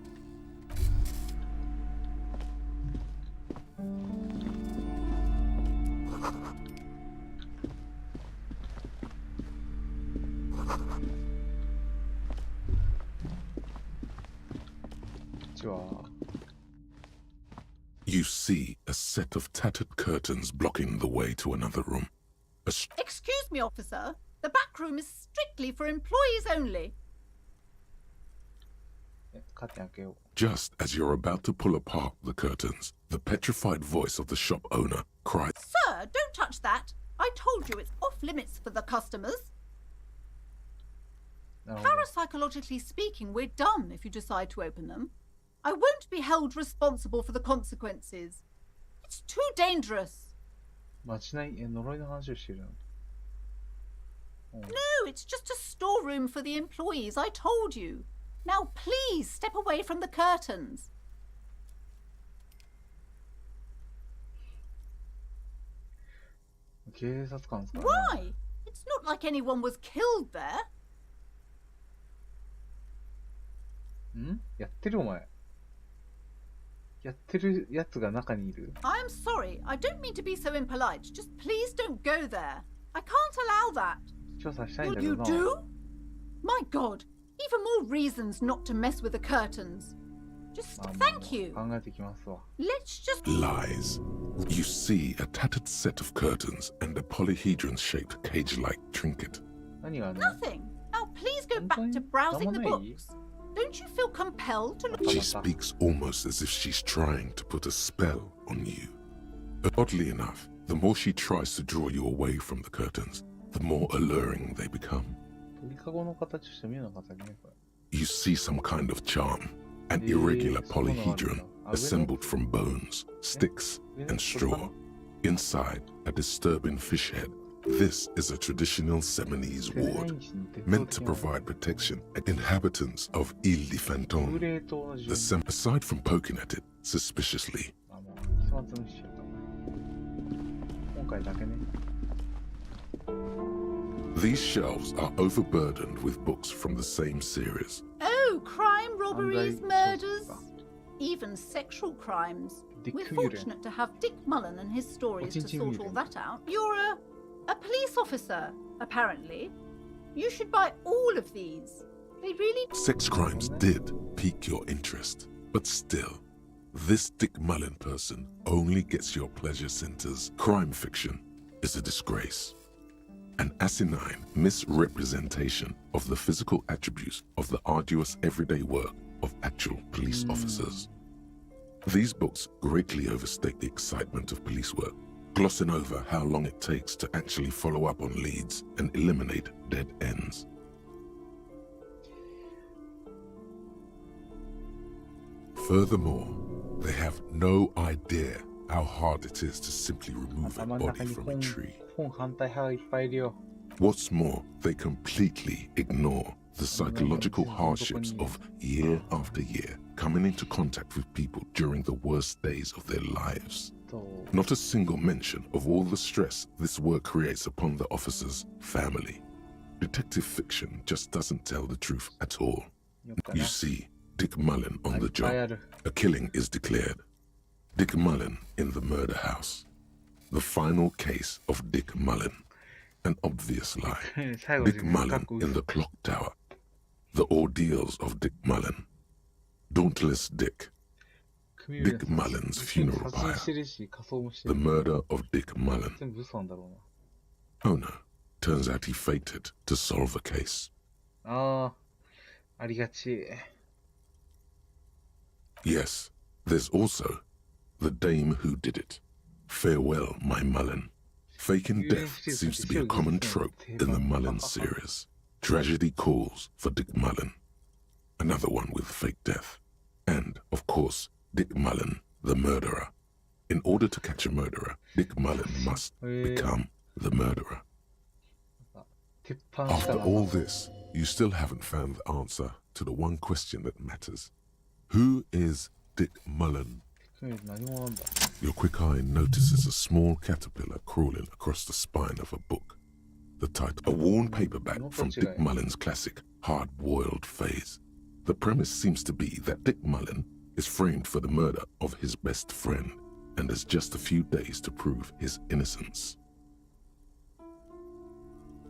You see a set of tattered curtains blocking the way to another room. Excuse me, officer. The back room is strictly for employees only. Just as you're about to pull apart the curtains, the petrified voice of the shop owner cries, Sir, don't touch that. I told you it's off limits for the customers. Parapsychologically speaking, we're done if you decide to open them. I won't be held responsible for the consequences. It's too dangerous. No, it's just a storeroom for the employees, I told you. Now please step away from the curtains. Why? It's not like anyone was killed there. やってるお前。やってるやつが中にいる。I'm sorry, I don't mean to be so impolite. Just please don't go there. I can't allow that. 調査したいんだけどな。You do? My God, even more reasons not to mess with the curtains. Just thank you. 考えてきますわ。 Let's just... Lies. You see a tattered set of curtains and a polyhedron-shaped cage-like trinket. 何があるの？ Nothing. Now please go back to browsing the books. Don't you feel compelled to look... She speaks almost as if she's trying to put a spell on you. But oddly enough, the more she tries to draw you away from the curtains, the more alluring they become. 鳥かごの形して見えなかったっけね、これ。 You see some kind of charm, an irregular polyhedron assembled from bones, sticks, and straw. Inside, a disturbing fish head. This is a traditional Seminese ward, meant to provide protection to inhabitants of Ile de Fantôme. Aside from poking at it suspiciously, these shelves are overburdened with books from the same series. Oh, crime, robberies, murders, even sexual crimes. We're fortunate to have Dick Mullen and his stories to sort all that out. You're a police officer, apparently. You should buy all of these. They really... Sex crimes did pique your interest, but still, this Dick Mullen person only gets your pleasure centers. Crime fiction is a disgrace. An asinine misrepresentation of the physical attributes of the arduous everyday work of actual police officers. These books greatly overstate the excitement of police work, glossing over how long it takes to actually follow up on leads and eliminate dead ends. Furthermore, they have no idea how hard it is to simply remove a body from a tree. What's more, they completely ignore the psychological hardships of year after year coming into contact with people during the worst days of their lives. Not a single mention of all the stress this work creates upon the officer's family. Detective fiction just doesn't tell the truth at all. You see Dick Mullen on the job. A killing is declared. Dick Mullen in the murder house. The final case of Dick Mullen. An obvious lie. Dick Mullen in the clock tower. The ordeals of Dick Mullen. Dauntless Dick. Dick Mullen's funeral pyre. The murder of Dick Mullen. Oh no. Turns out he faked it to solve the case. Yes, there's also the dame who did it. Farewell, my Mullen. Faking death seems to be a common trope in the Mullen series. Tragedy calls for Dick Mullen. Another one with fake death. And, of course, Dick Mullen, the murderer. In order to catch a murderer, Dick Mullen must become the murderer. After all this, you still haven't found the answer to the one question that matters. Who is Dick Mullen? Your quick eye notices a small caterpillar crawling across the spine of a book. The title, a worn paperback from Dick Mullen's classic Hard-Boiled Phase. The premise seems to be that Dick Mullen is framed for the murder of his best friend and has just a few days to prove his innocence.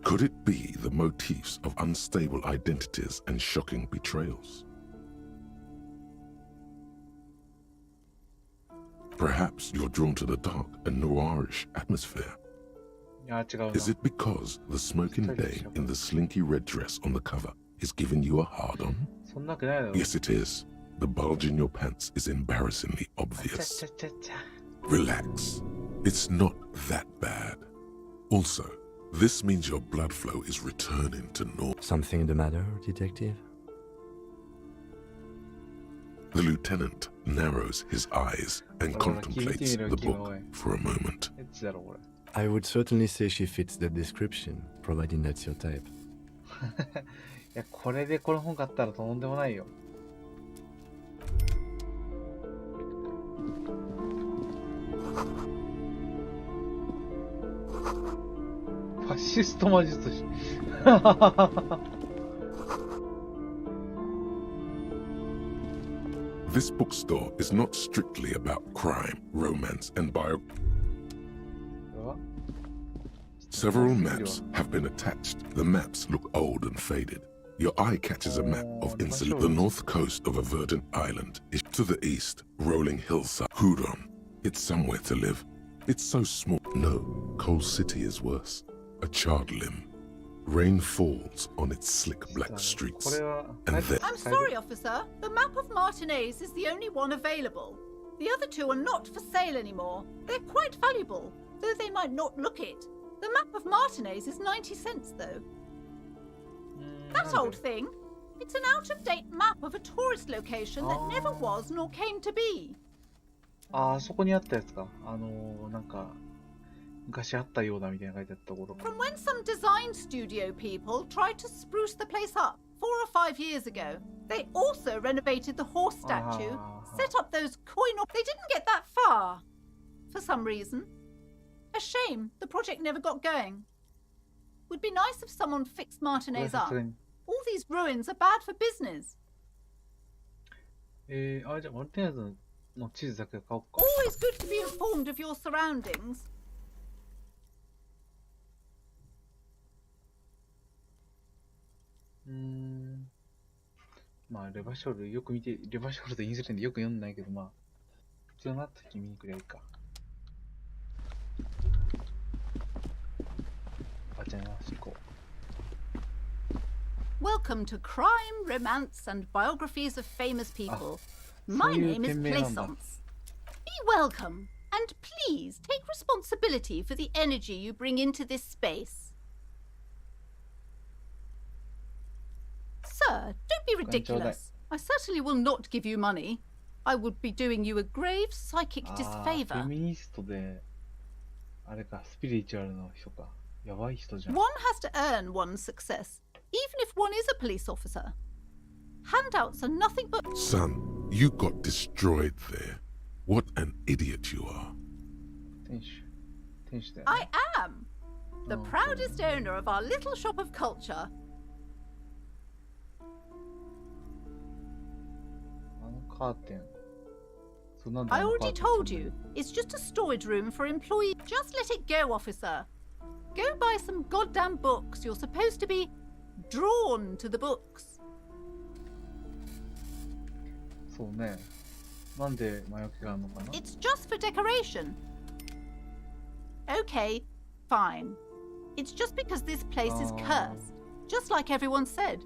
Could it be the motifs of unstable identities and shocking betrayals? Perhaps you're drawn to the dark and noirish atmosphere. Is it because the smoking dame in the slinky red dress on the cover is giving you a hard-on? Yes, it is. The bulge in your pants is embarrassingly obvious. Relax. It's not that bad. Also, this means your blood flow is returning to normal. Something the matter, detective? The lieutenant narrows his eyes and contemplates the book for a moment. I would certainly say she fits the description, providing that's your type. いや、これでこの本買ったらとんでもないよ。ファシスト魔術師。This bookstore is not strictly about crime, romance, and bio. Several maps have been attached. The maps look old and faded. Your eye catches a map of Insular. The north coast of a verdant island is to the east, rolling hillside. Hudon. It's somewhere to live. It's so small. No, Coal City is worse. A charred limb. Rain falls on its slick black streets. And then... I'm sorry, officer. The map of Martinez is the only one available. The other two are not for sale anymore. They're quite valuable, though they might not look it. The map of Martinez is 90 cents, though. That old thing. It's an out-of-date map of a tourist location that never was nor came to be. あそこにあったやつか。なんか、昔あったようなみたいな書いてあったところ。From when some design studio people tried to spruce the place up 4 or 5 years ago, they also renovated the horse statue, set up those coin... They didn't get that far, for some reason. A shame the project never got going. Would be nice if someone fixed Martinez up. All these ruins are bad for business. じゃあマルティネズの地図だけ買おうか。Always good to be informed of your surroundings. まあレバショールよく見て、レバショールとインスレンでよく読んでないけど、まあ必要になった時見に来りゃいいか。じゃあ行こう。Welcome to Crime, Romance, and Biographies of Famous People. My name is Plaisance. Be welcome, and please take responsibility for the energy you bring into this space. Sir, don't be ridiculous. I certainly will not give you money. I would be doing you a grave psychic disfavor. フェミニストで、あれか、スピリチュアルの人か。やばい人じゃん。One has to earn one's success, even if one is a police officer. Handouts are nothing but... Son, you got destroyed there. What an idiot you are. 店主だよね。I am the proudest owner of our little shop of culture. カーテン。I already told you. It's just a storage room for employees. Just let it go, officer. Go buy some goddamn books. You're supposed to be drawn to the books. そうね。なんで魔除けがあるのかな？ It's just for decoration. Okay, fine. It's just because this place is cursed. Just like everyone said.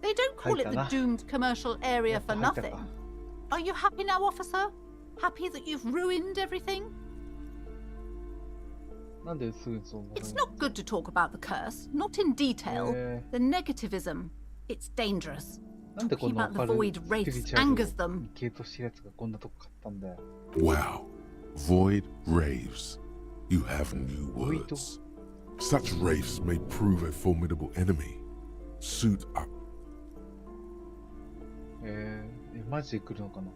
They don't call it the doomed commercial area for nothing. Are you happy now, officer? Happy that you've ruined everything? なんですぐそう。 It's not good to talk about the curse, not in detail. The negativism. It's dangerous. なんでこんな Talking about the void race angers them. 系統してるやつがこんなとこ買ったんだよ。 Wow. Void raves. You have new words. Such wraiths may prove a formidable enemy. Suit up. マジで来るのかな？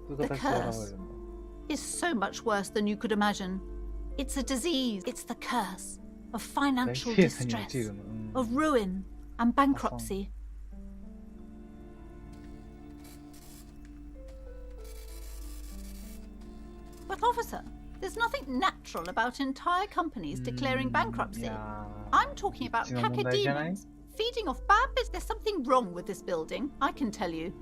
The curse is so much worse than you could imagine. It's a disease. It's the curse of financial distress, of ruin and bankruptcy. But officer, there's nothing natural about entire companies declaring bankruptcy. I'm talking about cacodemons feeding off bad business. There's something wrong with this building, I can tell you.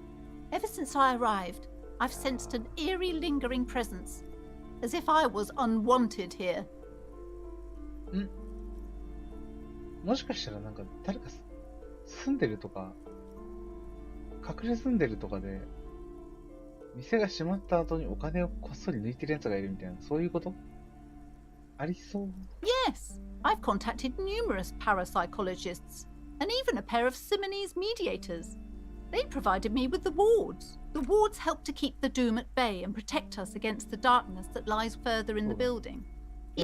Ever since I arrived, I've sensed an eerie lingering presence, as if I was unwanted here. もしかしたらなんか誰か住んでるとか隠れ住んでるとかで店が閉まった後にお金をこっそり抜いてるやつがいるみたいな、そういうことありそう。 Yes, I've contacted numerous parapsychologists and even a pair of Simonese mediators. They provided me with the wards. The wards help to keep the doom at bay and protect us against the darkness that lies further in the building.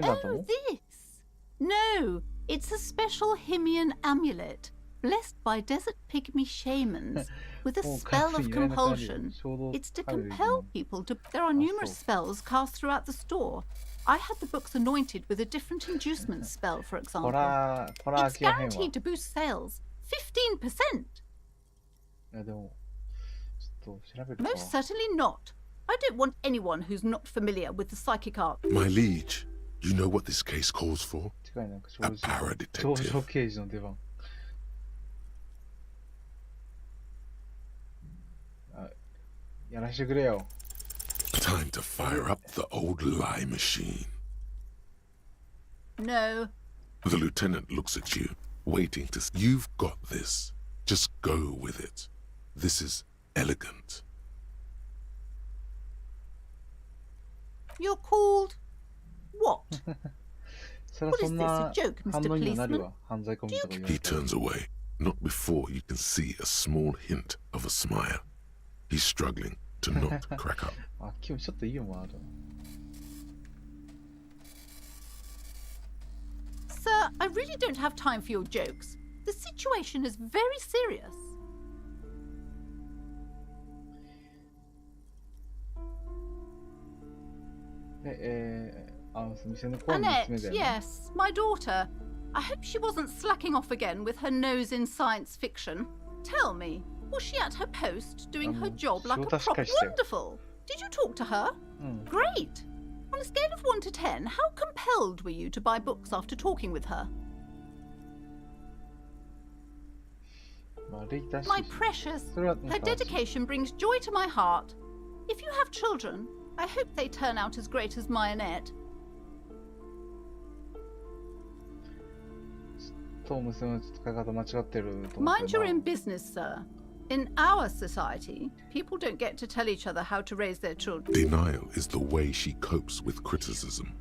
Oh, this! No, it's a special Himian amulet, blessed by desert pygmy shamans, with a spell of compulsion. It's to compel people to... There are numerous spells cast throughout the store. I had the books anointed with a different inducement spell, for example. It's guaranteed to boost sales. 15%! Most certainly not. I don't want anyone who's not familiar with the psychic art. My liege, you know what this case calls for? A para-detective. Time to fire up the old lie machine. No. The lieutenant looks at you, waiting to... You've got this. Just go with it. This is elegant. You're called... what? What is this, a joke, Mr. Policeman? He turns away, not before you can see a small hint of a smile. He's struggling to not crack up. Sir, I really don't have time for your jokes. The situation is very serious. Annette, yes, my daughter. I hope she wasn't slacking off again with her nose in science fiction. Tell me, was she at her post doing her job like a prop? Wonderful! Did you talk to her? Great! On a scale of 1 to 10, how compelled were you to buy books after talking with her? My precious, her dedication brings joy to my heart. If you have children, I hope they turn out as great as my Annette. Mind your own business, sir. In our society, people don't get to tell each other how to raise their children. Denial is the way she copes with criticism.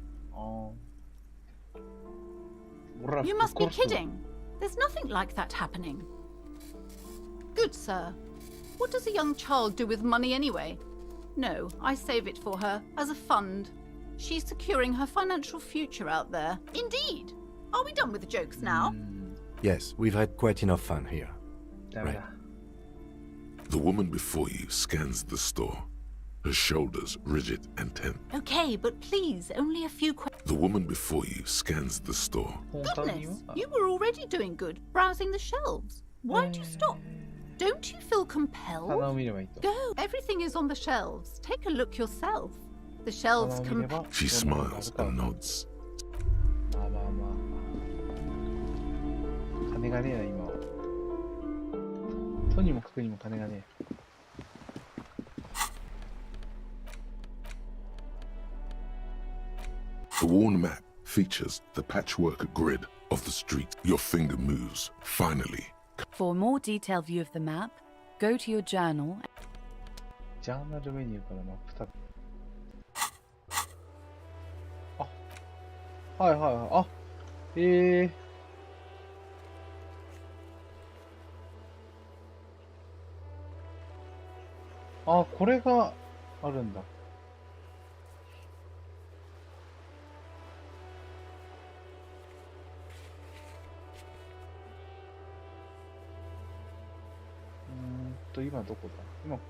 You must be kidding. There's nothing like that happening. Good, sir. What does a young child do with money anyway? No, I save it for her as a fund. She's securing her financial future out there. Indeed. Are we done with the jokes now? Yes, we've had quite enough fun here. Right. The woman before you scans the store, her shoulders rigid and tense. Okay, but please, only a few questions. The woman before you scans the store. Goodness, you were already doing good, browsing the shelves. Why'd you stop? Don't you feel compelled? 棚を見ればいいと。 Go. Everything is on the shelves. Take a look yourself. The shelves 棚を見れば She smiles and nods. まあまあまあ。金がねえな、今は。とにもかくにも金がねえ。The worn map features the patchwork grid of the street. Your finger moves, finally. For a more detailed view of the map, go to your journal. ジャーナルメニューからマップタブ。あ、はいはいはい。あ、あ、これがあるんだ。今どこだ？今、こ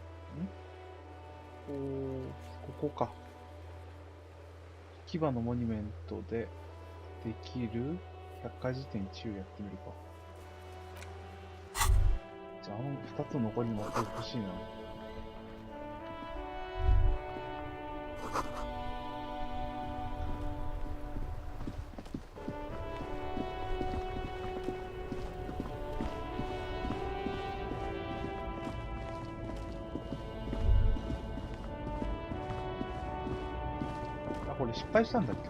こか。牙のモニュメントでできる百科事典1をやってみるか。じゃあ、2つの残りの残り欲しいな。これ失敗したんだっけ？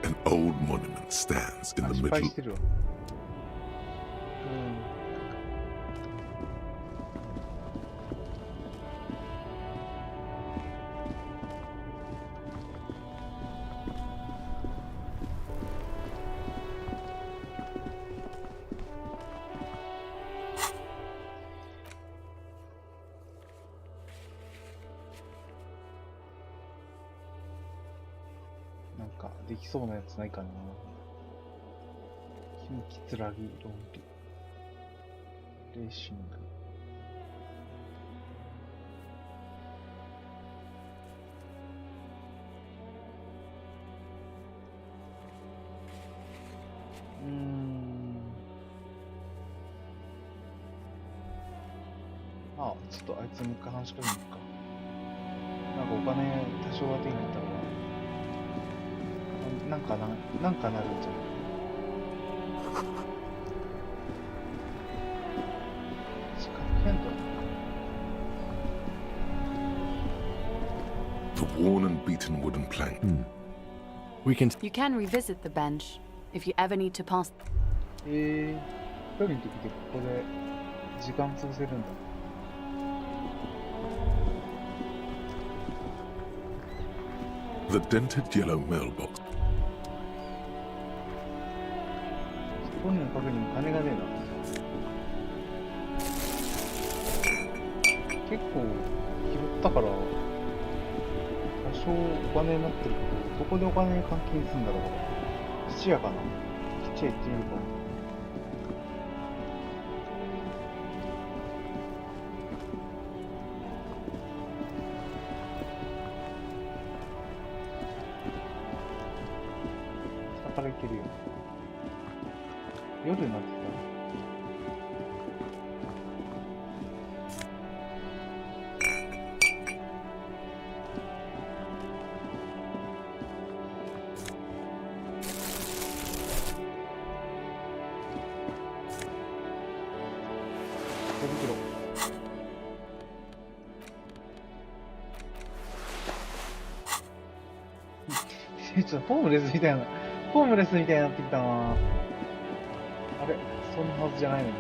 An old monument stands in the 失敗 middle. してるわ。なんかできそうなやつないかな。近畿つらぎ論理レーシング。あ、ちょっとあいつもう一回話しかけに行くか。なんかお金多少は手に入った方がなんかなるんじゃない？視覚変動。 The worn and beaten wooden plank. We can. You can revisit the bench if you ever need to pass. 一人の時でここで時間潰せるんだ。The dented yellow mailbox. とにもかくにも金がねえな。結構拾ったから多少お金になってるけど、どこでお金換金するんだろう。質屋かな。質屋行ってみるか。下から行けるよ。夜になってきた。手袋。ちょっとホームレスみたいな、ホームレスみたいになってきたな。あれ、そんなはずじゃないのに。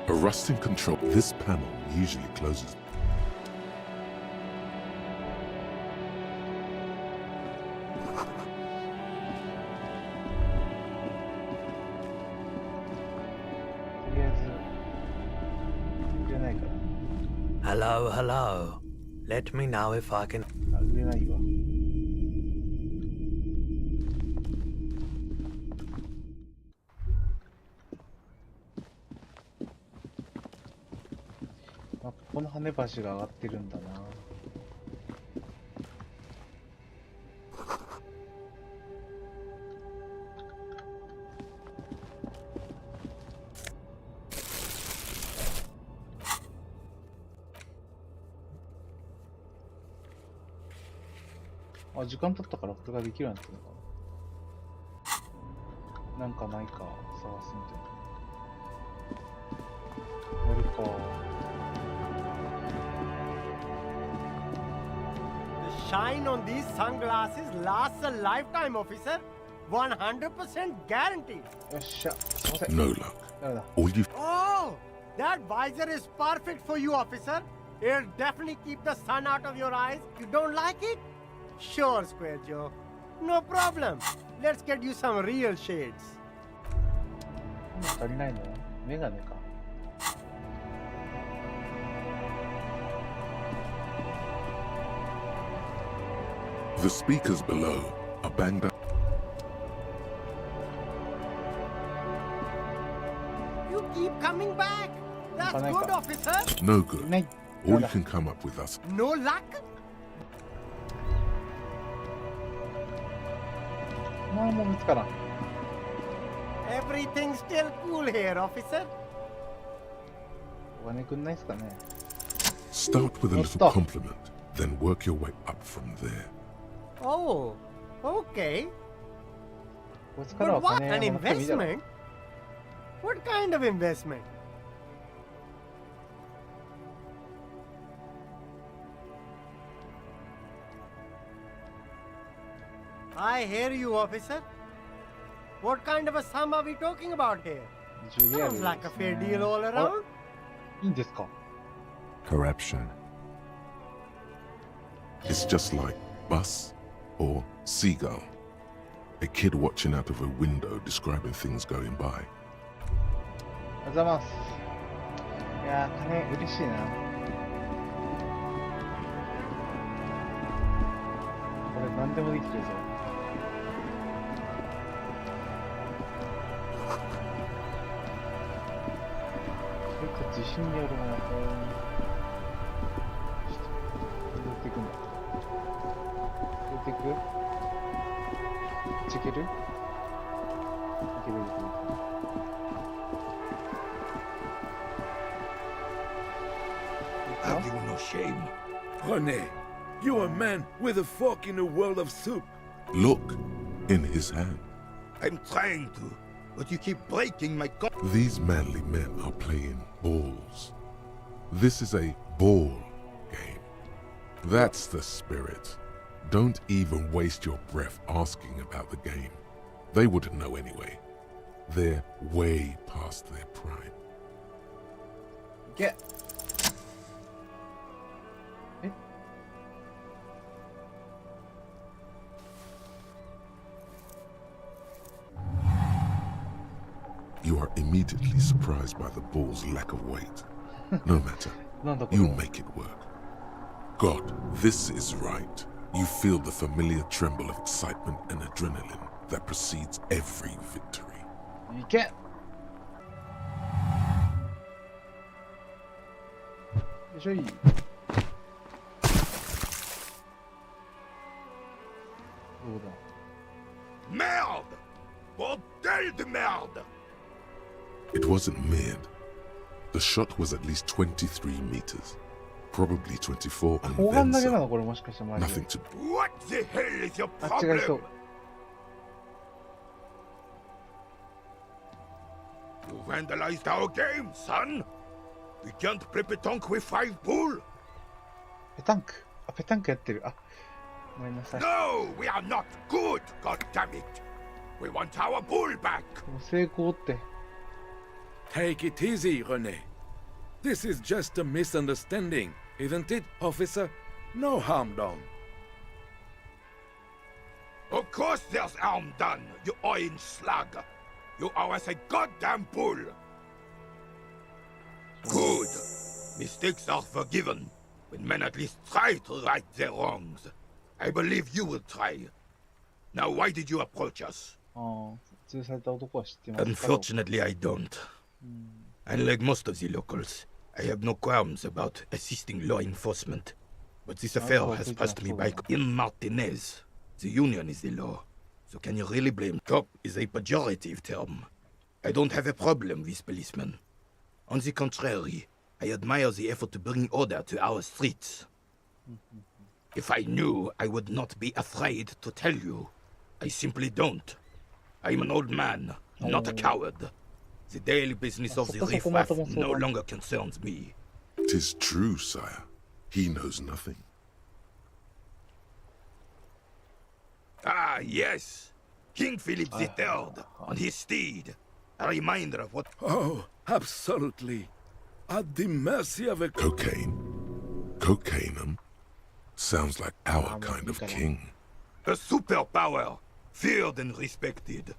A rusting control. This panel usually closes. とりあえず売れないから。 Hello, hello. Let me know if I can. あ、売れないわ。あ、ここの跳ね橋が上がってるんだな。あ、時間経ったからこれができるようになってるのかな。なんかないか探すみたいな。やるか。The shine on these sunglasses lasts a lifetime, officer. 100% guaranteed. よっしゃ。すいません。 No luck. ダメだ。 All you Oh, that visor is perfect for you, officer. It'll definitely keep the sun out of your eyes. You don't like it? Sure, Square Joe. No problem. Let's get you some real shades. 足りないのメガネか。The speakers below are banged up. You keep coming back. That's good, officer. No good. ない。 All you can come up with us. No luck? まあもう見つからん。 Everything's still cool here, officer. お金くんないっすかね。 Start with a little compliment, then work your way up from there. Oh, okay. こいつからは But what? 金 An もらってもいいだろ。 investment? What kind of investment? I hear you, officer. What kind of a sum are we talking about here? 10リアル Sounds like a fair ですね。 deal all around. いいんですか。 Corruption. It's just like bus or seagull. A kid watching out of a window describing things going by. ありがとうございます。いやー、金嬉しいな。これ何でもできてるぞ。結構自信によるな。どうやっていくんだ。どうやっていく？こっち行ける？いけるいけるいける。Have you no shame? René, you're a man with a fork in a world of soup. Look, in his hand. I'm trying to, but you keep breaking my These manly men are playing balls. This is a ball game. That's the spirit. Don't even waste your breath asking about the game. They wouldn't know anyway. They're way past their prime. Get. You are immediately surprised by the ball's lack of weight. No matter, you'll make it work. God, this is right. You feel the familiar tremble of excitement and adrenaline that precedes every victory. You get. よいしょい。どうだ。 Merde! Bordel de merde! It wasn't mid. The shot was at least 23 meters. Probably 24 and 後半 then だけな some. のこれもしかしてマジで。 Nothing to... What the hell is your あ、違いそ problem? う。You vandalized our game, son! We can't play pétanque with 5 bull! ペタンク。あ、ペタンクやってる。あ、ごめんなさい。で No! We are not good, goddammit! We want our bull back! も成功って。 Take it easy, René. This is just a misunderstanding, isn't it, officer? No harm done. Of course there's harm done, you orange slug! You owe us a goddamn bull! Good! Mistakes are forgiven, when men at least try to right their wrongs. I believe you will try. Now why did you approach us? ああ、通された男は知ってますか？ Unfortunately, I don't. Unlike most of the locals, I have no qualms about assisting law enforcement. But this affair has passed me by. In Martinez, the union is the law. So can you really blame? Cop is a pejorative term. I don't have a problem with policemen. On the contrary, I admire the effort to bring order to our streets. If I knew, I would not be afraid to tell you. I simply don't. I am an old man, not a coward. The daily business of the riffraff no longer concerns me. 'Tis true, sire. He knows nothing. Ah, yes. King Philip III on his steed. A reminder of what... Oh, absolutely. At the mercy of a... Cocaine? Cocainum? Sounds like our kind of king. A superpower, feared and respected.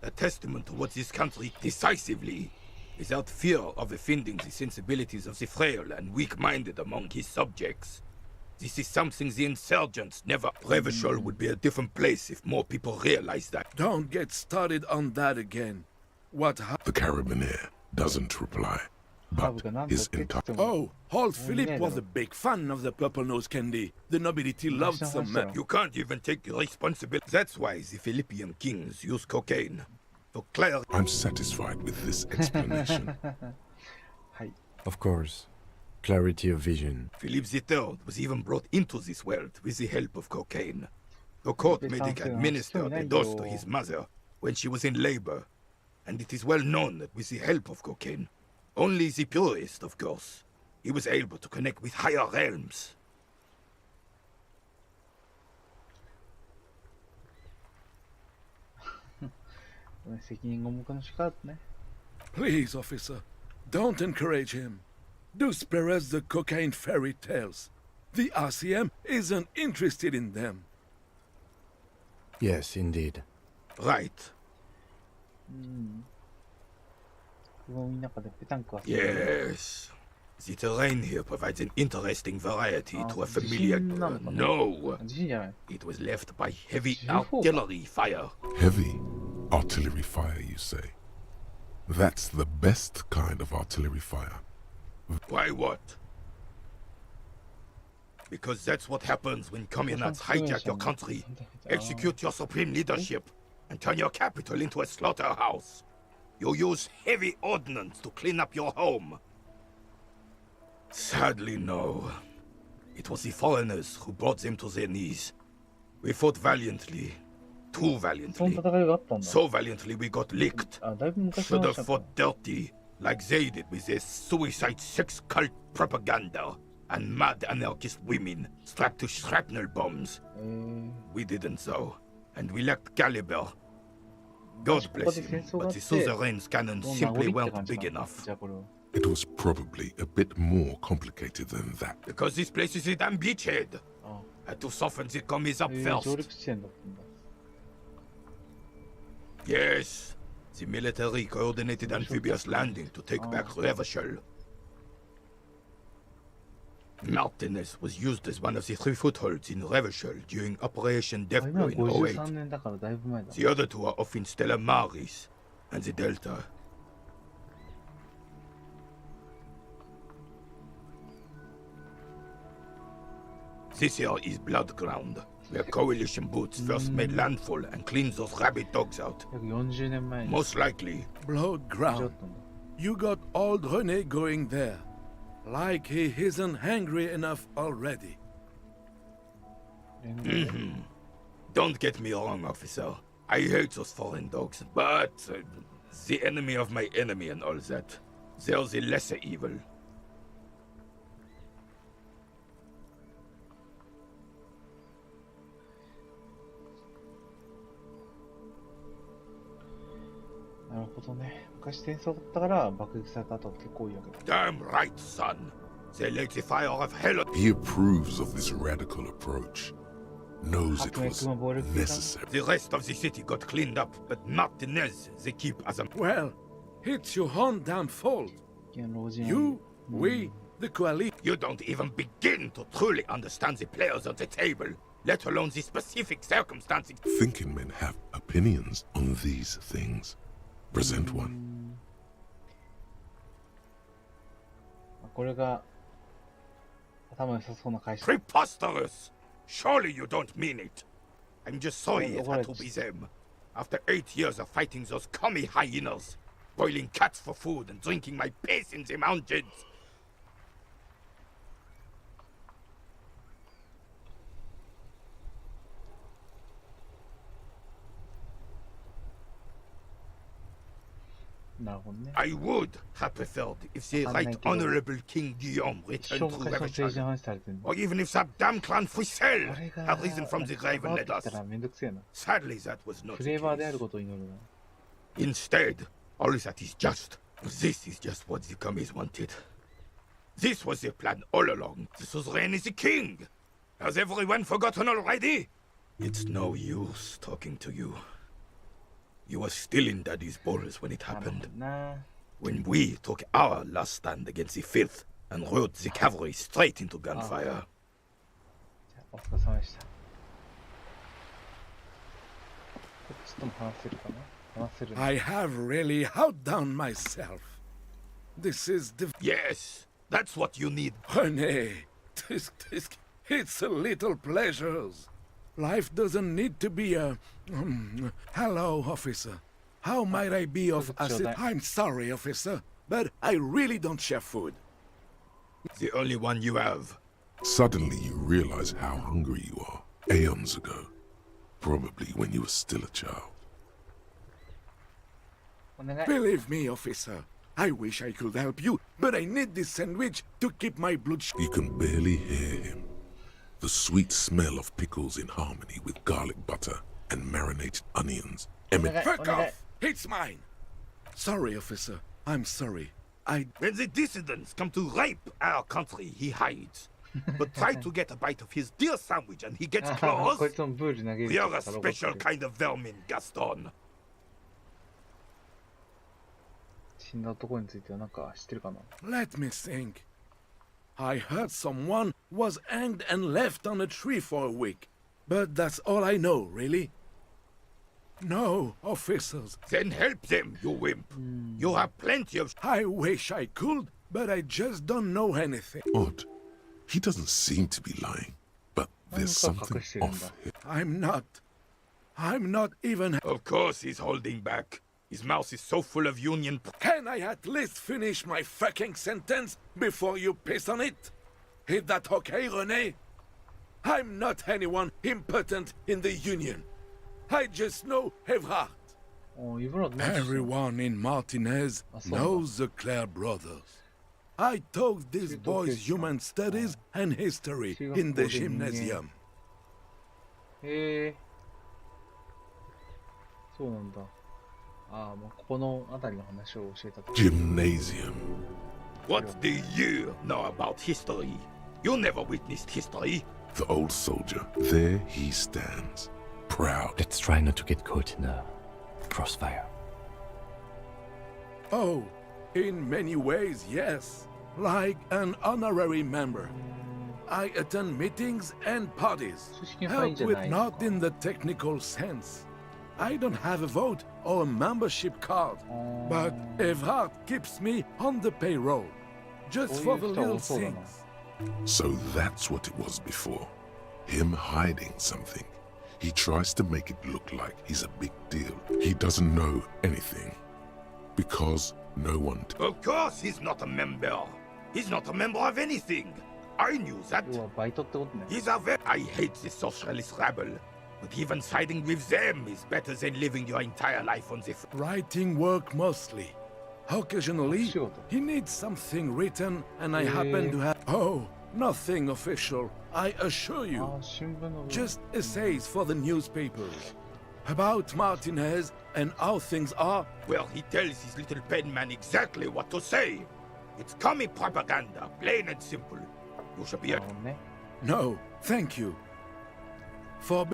A testament to what this country decisively, without fear of offending the sensibilities of the frail and weak-minded among his subjects. This is something the insurgents never... Revachol would be a different place if more people realize that. Don't get started on that again. What The Carabinier doesn't reply, but his entire... Oh, Old Philip was a big fan of the purple-nosed candy. The nobility loved some men. You can't even take responsibility. That's why the Philippian kings use cocaine. To clear... I'm satisfied with this explanation. Of course. Clarity of vision. Philip III was even brought into this world with the help of cocaine. The court medic administered a dose to his mother when she was in labor. And it is well known that with the help of cocaine, only the purest, of course, he was able to connect with higher realms. Please, officer, don't encourage him. Do spare us the cocaine fairy tales. The RCM isn't interested in them. Yes, indeed. Right. Yes. The terrain here provides an interesting variety to a familiar... No! It was left by heavy artillery fire. Heavy artillery fire, you say? That's the best kind of artillery fire. Why what? Because that's what happens when communards hijack your country, execute your supreme leadership, and turn your capital into a slaughterhouse. You use heavy ordnance to clean up your home. Sadly, no. It was the foreigners who brought them to their knees. We fought valiantly. Too valiantly. So valiantly we got licked. Should have fought dirty, like they did with their suicide sex cult propaganda and mad anarchist women strapped to shrapnel bombs. We didn't so, and we lacked caliber. God bless him, but the suzerain's cannons simply weren't big enough. It was probably a bit more complicated than that. Because this place is a damn beachhead. Had to soften the commies up first. Yes, the military coordinated amphibious landing to take back Revachol. Martinez was used as one of the 3 footholds in Revachol during Operation Deathblow in 08. The other 2 are off in Stella Maris and the Delta. This here is Blood Ground, where coalition boats first made landfall and cleaned those rabid dogs out. Most likely. Blood Ground. You got old René going there. Like he isn't hungry enough already. Don't get me wrong, officer. I hate those foreign dogs, but the enemy of my enemy and all that. They're the lesser evil. Damn right, son. They let the fire of hell... He approves of this radical approach. Knows it was necessary. The rest of the city got cleaned up, but Martinez they keep as a... Well, it's your own damn fault. You, we, the coalition... You don't even begin to truly understand the players on the table, let alone the specific circumstances. Thinking men have opinions on these things. Present one. Preposterous! Surely you don't mean it. I'm just sorry it had to be them. After 8 years of fighting those commie hyenas, boiling cats for food and drinking my piss in the mountains. I would have preferred if the Right Honorable King Guillaume returned to Revachol, or even if that damn clan Frisell had risen from the grave and led us. Sadly, that was not the case. Instead, all that is just. This is just what the commies wanted. This was the plan all along. The suzerain is the king. Has everyone forgotten already? It's no use talking to you. You were still in Daddy's balls when it happened. When we took our last stand against the filth and rode the cavalry straight into gunfire. I have really outdone myself. This is the... Yes, that's what you need. René, it's a little pleasures. Life doesn't need to be a... Hello, officer. How might I be of assistance? I'm sorry, officer, but I really don't share food. The only one you have. Suddenly you realize how hungry you are. Aeons ago. Probably when you were still a child. Believe me, officer. I wish I could help you, but I need this sandwich to keep my blood... You can barely hear him. The sweet smell of pickles in harmony with garlic butter and marinated onions. Fuck off! It's mine! Sorry, officer. I'm sorry. When the dissidents come to rape our country, he hides. But try to get a bite of his dear sandwich and he gets claws. We are a special kind of vermin, Gaston. Let me think. I heard someone was hanged and left on a tree for a week. But that's all I know, really. No, officers. Then help them, you wimp. You have plenty of... I wish I could, but I just don't know anything. Odd. He doesn't seem to be lying, but there's something off here. I'm not even... Of course he's holding back. His mouth is so full of union... Can I at least finish my fucking sentence before you piss on it? Is that okay, René? I'm not anyone important in the Union. I just know Evrard. Everyone in Martinez knows the Clare brothers. I taught these boys human studies and history in the gymnasium. Gymnasium. What do you know about history? You never witnessed history. The old soldier, there he stands, proud. Let's try not to get caught in a crossfire. Oh, in many ways, yes. Like an honorary member. I attend meetings and parties. Help with not in the technical sense. I don't have a vote or a membership card. But Evrard keeps me on the payroll. Just for the little things. So that's what it was before. Him hiding something. He tries to make it look like he's a big deal. He doesn't know anything. Because no one... Of course he's not a member. He's not a member of anything. I knew that. He's a I hate the socialist rabble. But even siding with them is better than living your entire life on the... Writing work mostly. Occasionally, he needs something written, and I happen to have... Oh, nothing official, I assure you. Just essays for the newspapers. About Martinez and how things are. Well, he tells his little pen man exactly what to say. It's commie propaganda, plain and simple. You should be a... No, thank you. For...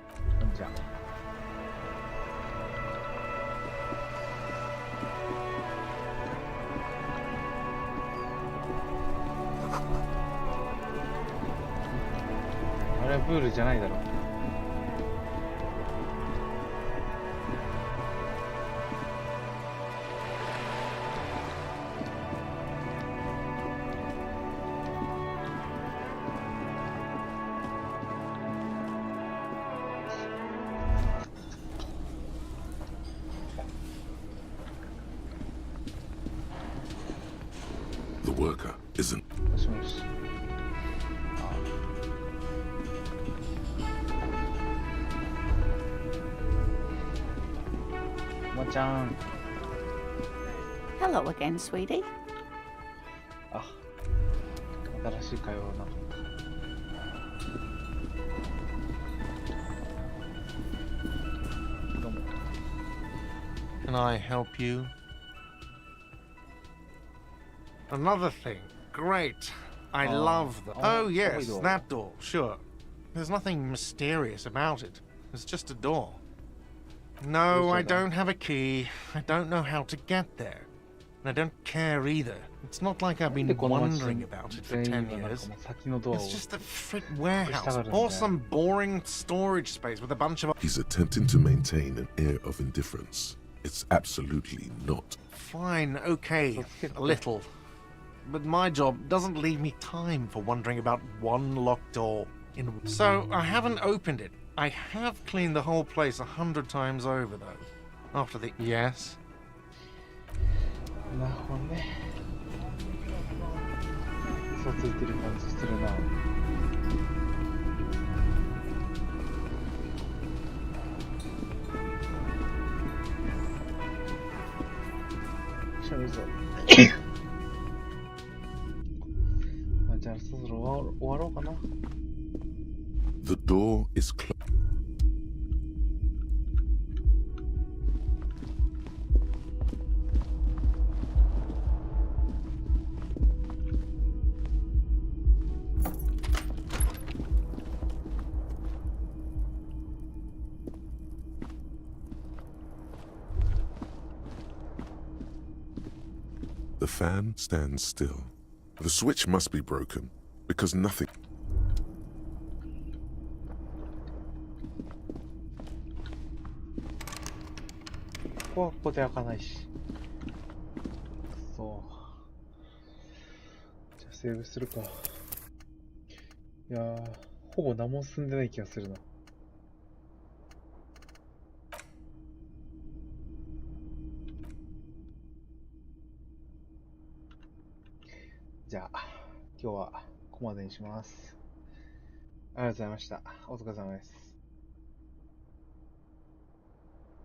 プールじゃないだろう。The worker isn't. もしもし。ちゃん。Hello again, sweetie. あ、新しい会話な。どうも。Can I help you? Another thing. Great. I love them. Oh, yes, that door. Sure. There's nothing mysterious about it. It's just a door. No, I don't have a key. I don't know how to get there. And I don't care either. It's not like I've been wondering about it for 10 years. It's just a frick warehouse or some boring storage space with a bunch of... He's attempting to maintain an air of indifference. It's absolutely not. Fine, okay, a little. But my job doesn't leave me time for wondering about one locked door. So I haven't opened it. I have cleaned the whole place 100 times over, though. After the... Yes? なるほどね。嘘ついてる感じするな。しゃべるぞ。まあ、じゃあそろそろ終わろうかな。The door is closed. The fan stands still. The switch must be broken, because nothing...ここで開かないし。そう。じゃあセーブするか。いやー、ほぼ何も進んでない気がするな。じゃあ、今日はここまでにします。ありがとうございました。お疲れ様です。